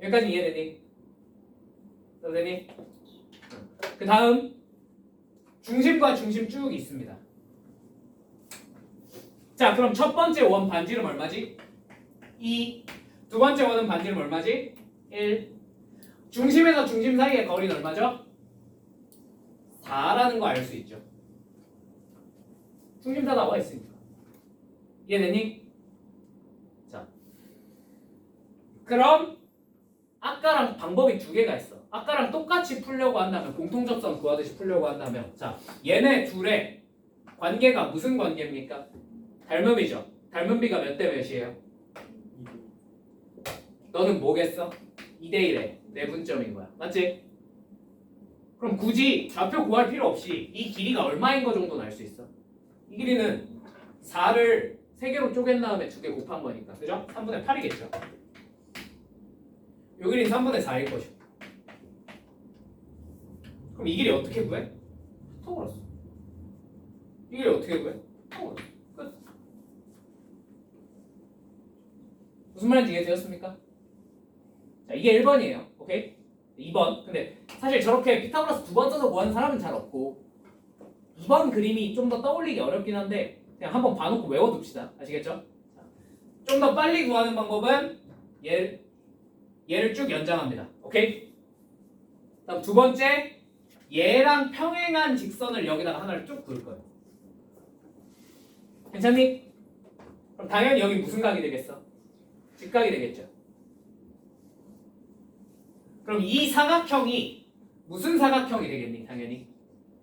여기까지 이해되니? 되니? 그 다음 중심과 중심 쭉 있습니다. 자, 그럼 첫 번째 원 반지름 얼마지? 2. 두 번째 원은 반지름 얼마지? 1. 중심에서 중심 사이의 거리는 얼마죠? 4라는 거 알 수 있죠. 중심 다 나와 있으니까. 이해되니? 자, 그럼 아까랑 방법이 두 개가 있어. 아까랑 똑같이 풀려고 한다면, 공통접선 구하듯이 풀려고 한다면, 자, 얘네 둘의 관계가 무슨 관계입니까? 닮음이죠. 닮음비가 몇 대 몇이에요? 너는 뭐겠어? 2대1에 내분점인 거야. 맞지? 그럼 굳이 좌표 구할 필요 없이 이 길이가 얼마인 거 정도는 알 수 있어. 이 길이는 4를 3개로 쪼갠 다음에 2개 곱한 거니까. 그죠? 3분의 8이겠죠. 요 길이는 3분의 4일 것이고. 그럼 이 길이 어떻게 구해? 피타고라스. 이 길이 어떻게 구해? 피타고라스. 끝. 무슨 말인지 이해되셨습니까? 자, 이게 1번이에요. 오케이? 2번. 근데 사실 저렇게 피타고라스 2번 써서 구하는 사람은 잘 없고 2번 그림이 좀 더 떠올리기 어렵긴 한데 그냥 한번 봐놓고 외워둡시다. 아시겠죠? 좀 더 빨리 구하는 방법은 얘를 쭉 연장합니다. 오케이? 다음 두 번째, 얘랑 평행한 직선을 여기다가 하나를 쭉 그을 거예요. 괜찮니? 그럼 당연히 여기 무슨 각이 되겠어? 직각이 되겠죠. 그럼 이 사각형이 무슨 사각형이 되겠니? 당연히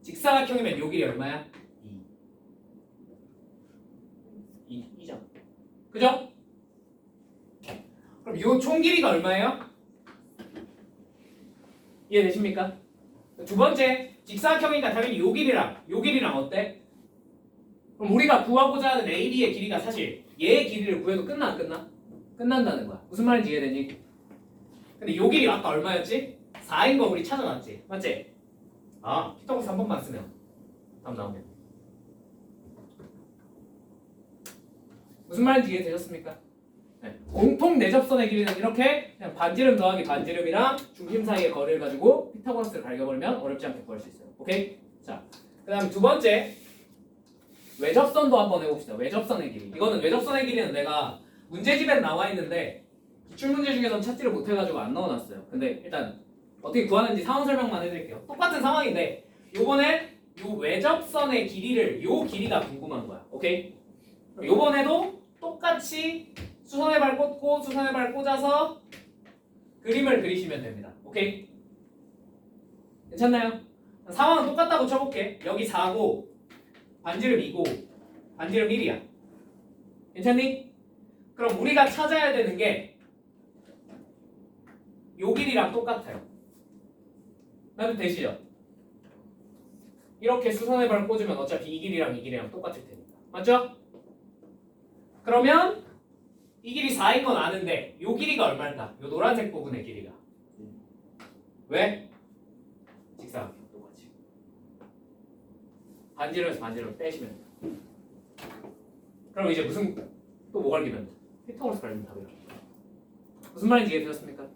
직사각형이면 요 길이 얼마야? 2죠. 그죠? 그럼 요 총 길이가 얼마예요? 이해되십니까? 두 번째, 직사각형이니까 당연히 요 길이랑 어때? 그럼 우리가 구하고자 하는 AB의 길이가 사실 얘의 길이를 구해도 끝나 안 끝나? 끝난다는 거야. 무슨 말인지 이해되니? 근데 요 길이 아까 얼마였지? 4인 거 우리 찾아놨지? 맞지? 아, 피타고라스 한 번만 쓰면 다음 나오면 무슨 말인지 이해되셨습니까? 네. 공통 내접선의 길이는 이렇게 그냥 반지름 더하기 반지름이랑 중심 사이의 거리를 가지고 피타고라스를 갈겨버리면 어렵지 않게 구할 수 있어요. 오케이? 자, 그 다음 두 번째 외접선도 한번 해봅시다. 외접선의 길이. 이거는 외접선의 길이는 내가 문제집에 나와 있는데 기출문제 중에서는 찾지를 못해가지고 안 넣어놨어요. 근데 일단 어떻게 구하는지 상황 설명만 해드릴게요. 똑같은 상황인데 요번에 요 외접선의 길이를 요 길이가 궁금한 거야. 오케이? 요번에도 똑같이 수선의 발 꽂고 수선의 발 꽂아서 그림을 그리시면 됩니다. 오케이? 괜찮나요? 상황은 똑같다고 쳐볼게. 여기 4고 반지름 2고 반지름 1이야. 괜찮니? 그럼 우리가 찾아야 되는 게 요 길이랑 똑같아요. 나도 되시죠? 이렇게 수선의 발을 꽂으면 어차피 이 길이랑 이 길이랑 똑같을 테니까. 맞죠? 그러면 이 길이 4인 건 아는데 요 길이가 얼마일까? 요 노란색 부분의 길이가. 왜? 직사각형 똑같이. 반지름에서 반지름 빼시면 돼요. 그럼 이제 무슨 또 뭐 갈기면 돼? 피타고라스 갈기면 답이야. 무슨 말인지 이해되셨습니까?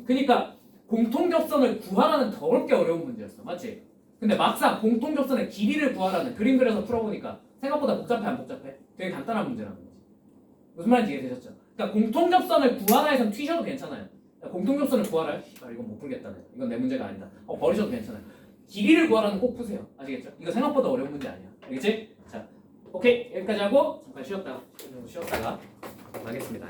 그러니까 공통접선을 구하라는 더럽게 어려운 문제였어. 맞지? 근데 막상 공통접선의 길이를 구하라는 그림 그려서 풀어보니까 생각보다 복잡해 안 복잡해? 되게 간단한 문제라는 거지. 무슨 말인지 이해되셨죠? 그러니까 공통접선을 구하라에선 튀셔도 괜찮아요. 공통접선을 구하라. 씨발 이건 못 풀겠다네. 이건 내 문제가 아니다. 버리셔도 괜찮아요. 길이를 구하라는 꼭 푸세요. 아시겠죠? 이거 생각보다 어려운 문제 아니야. 알겠지? 자, 오케이 여기까지 하고 잠깐 쉬었다가 하겠습니다.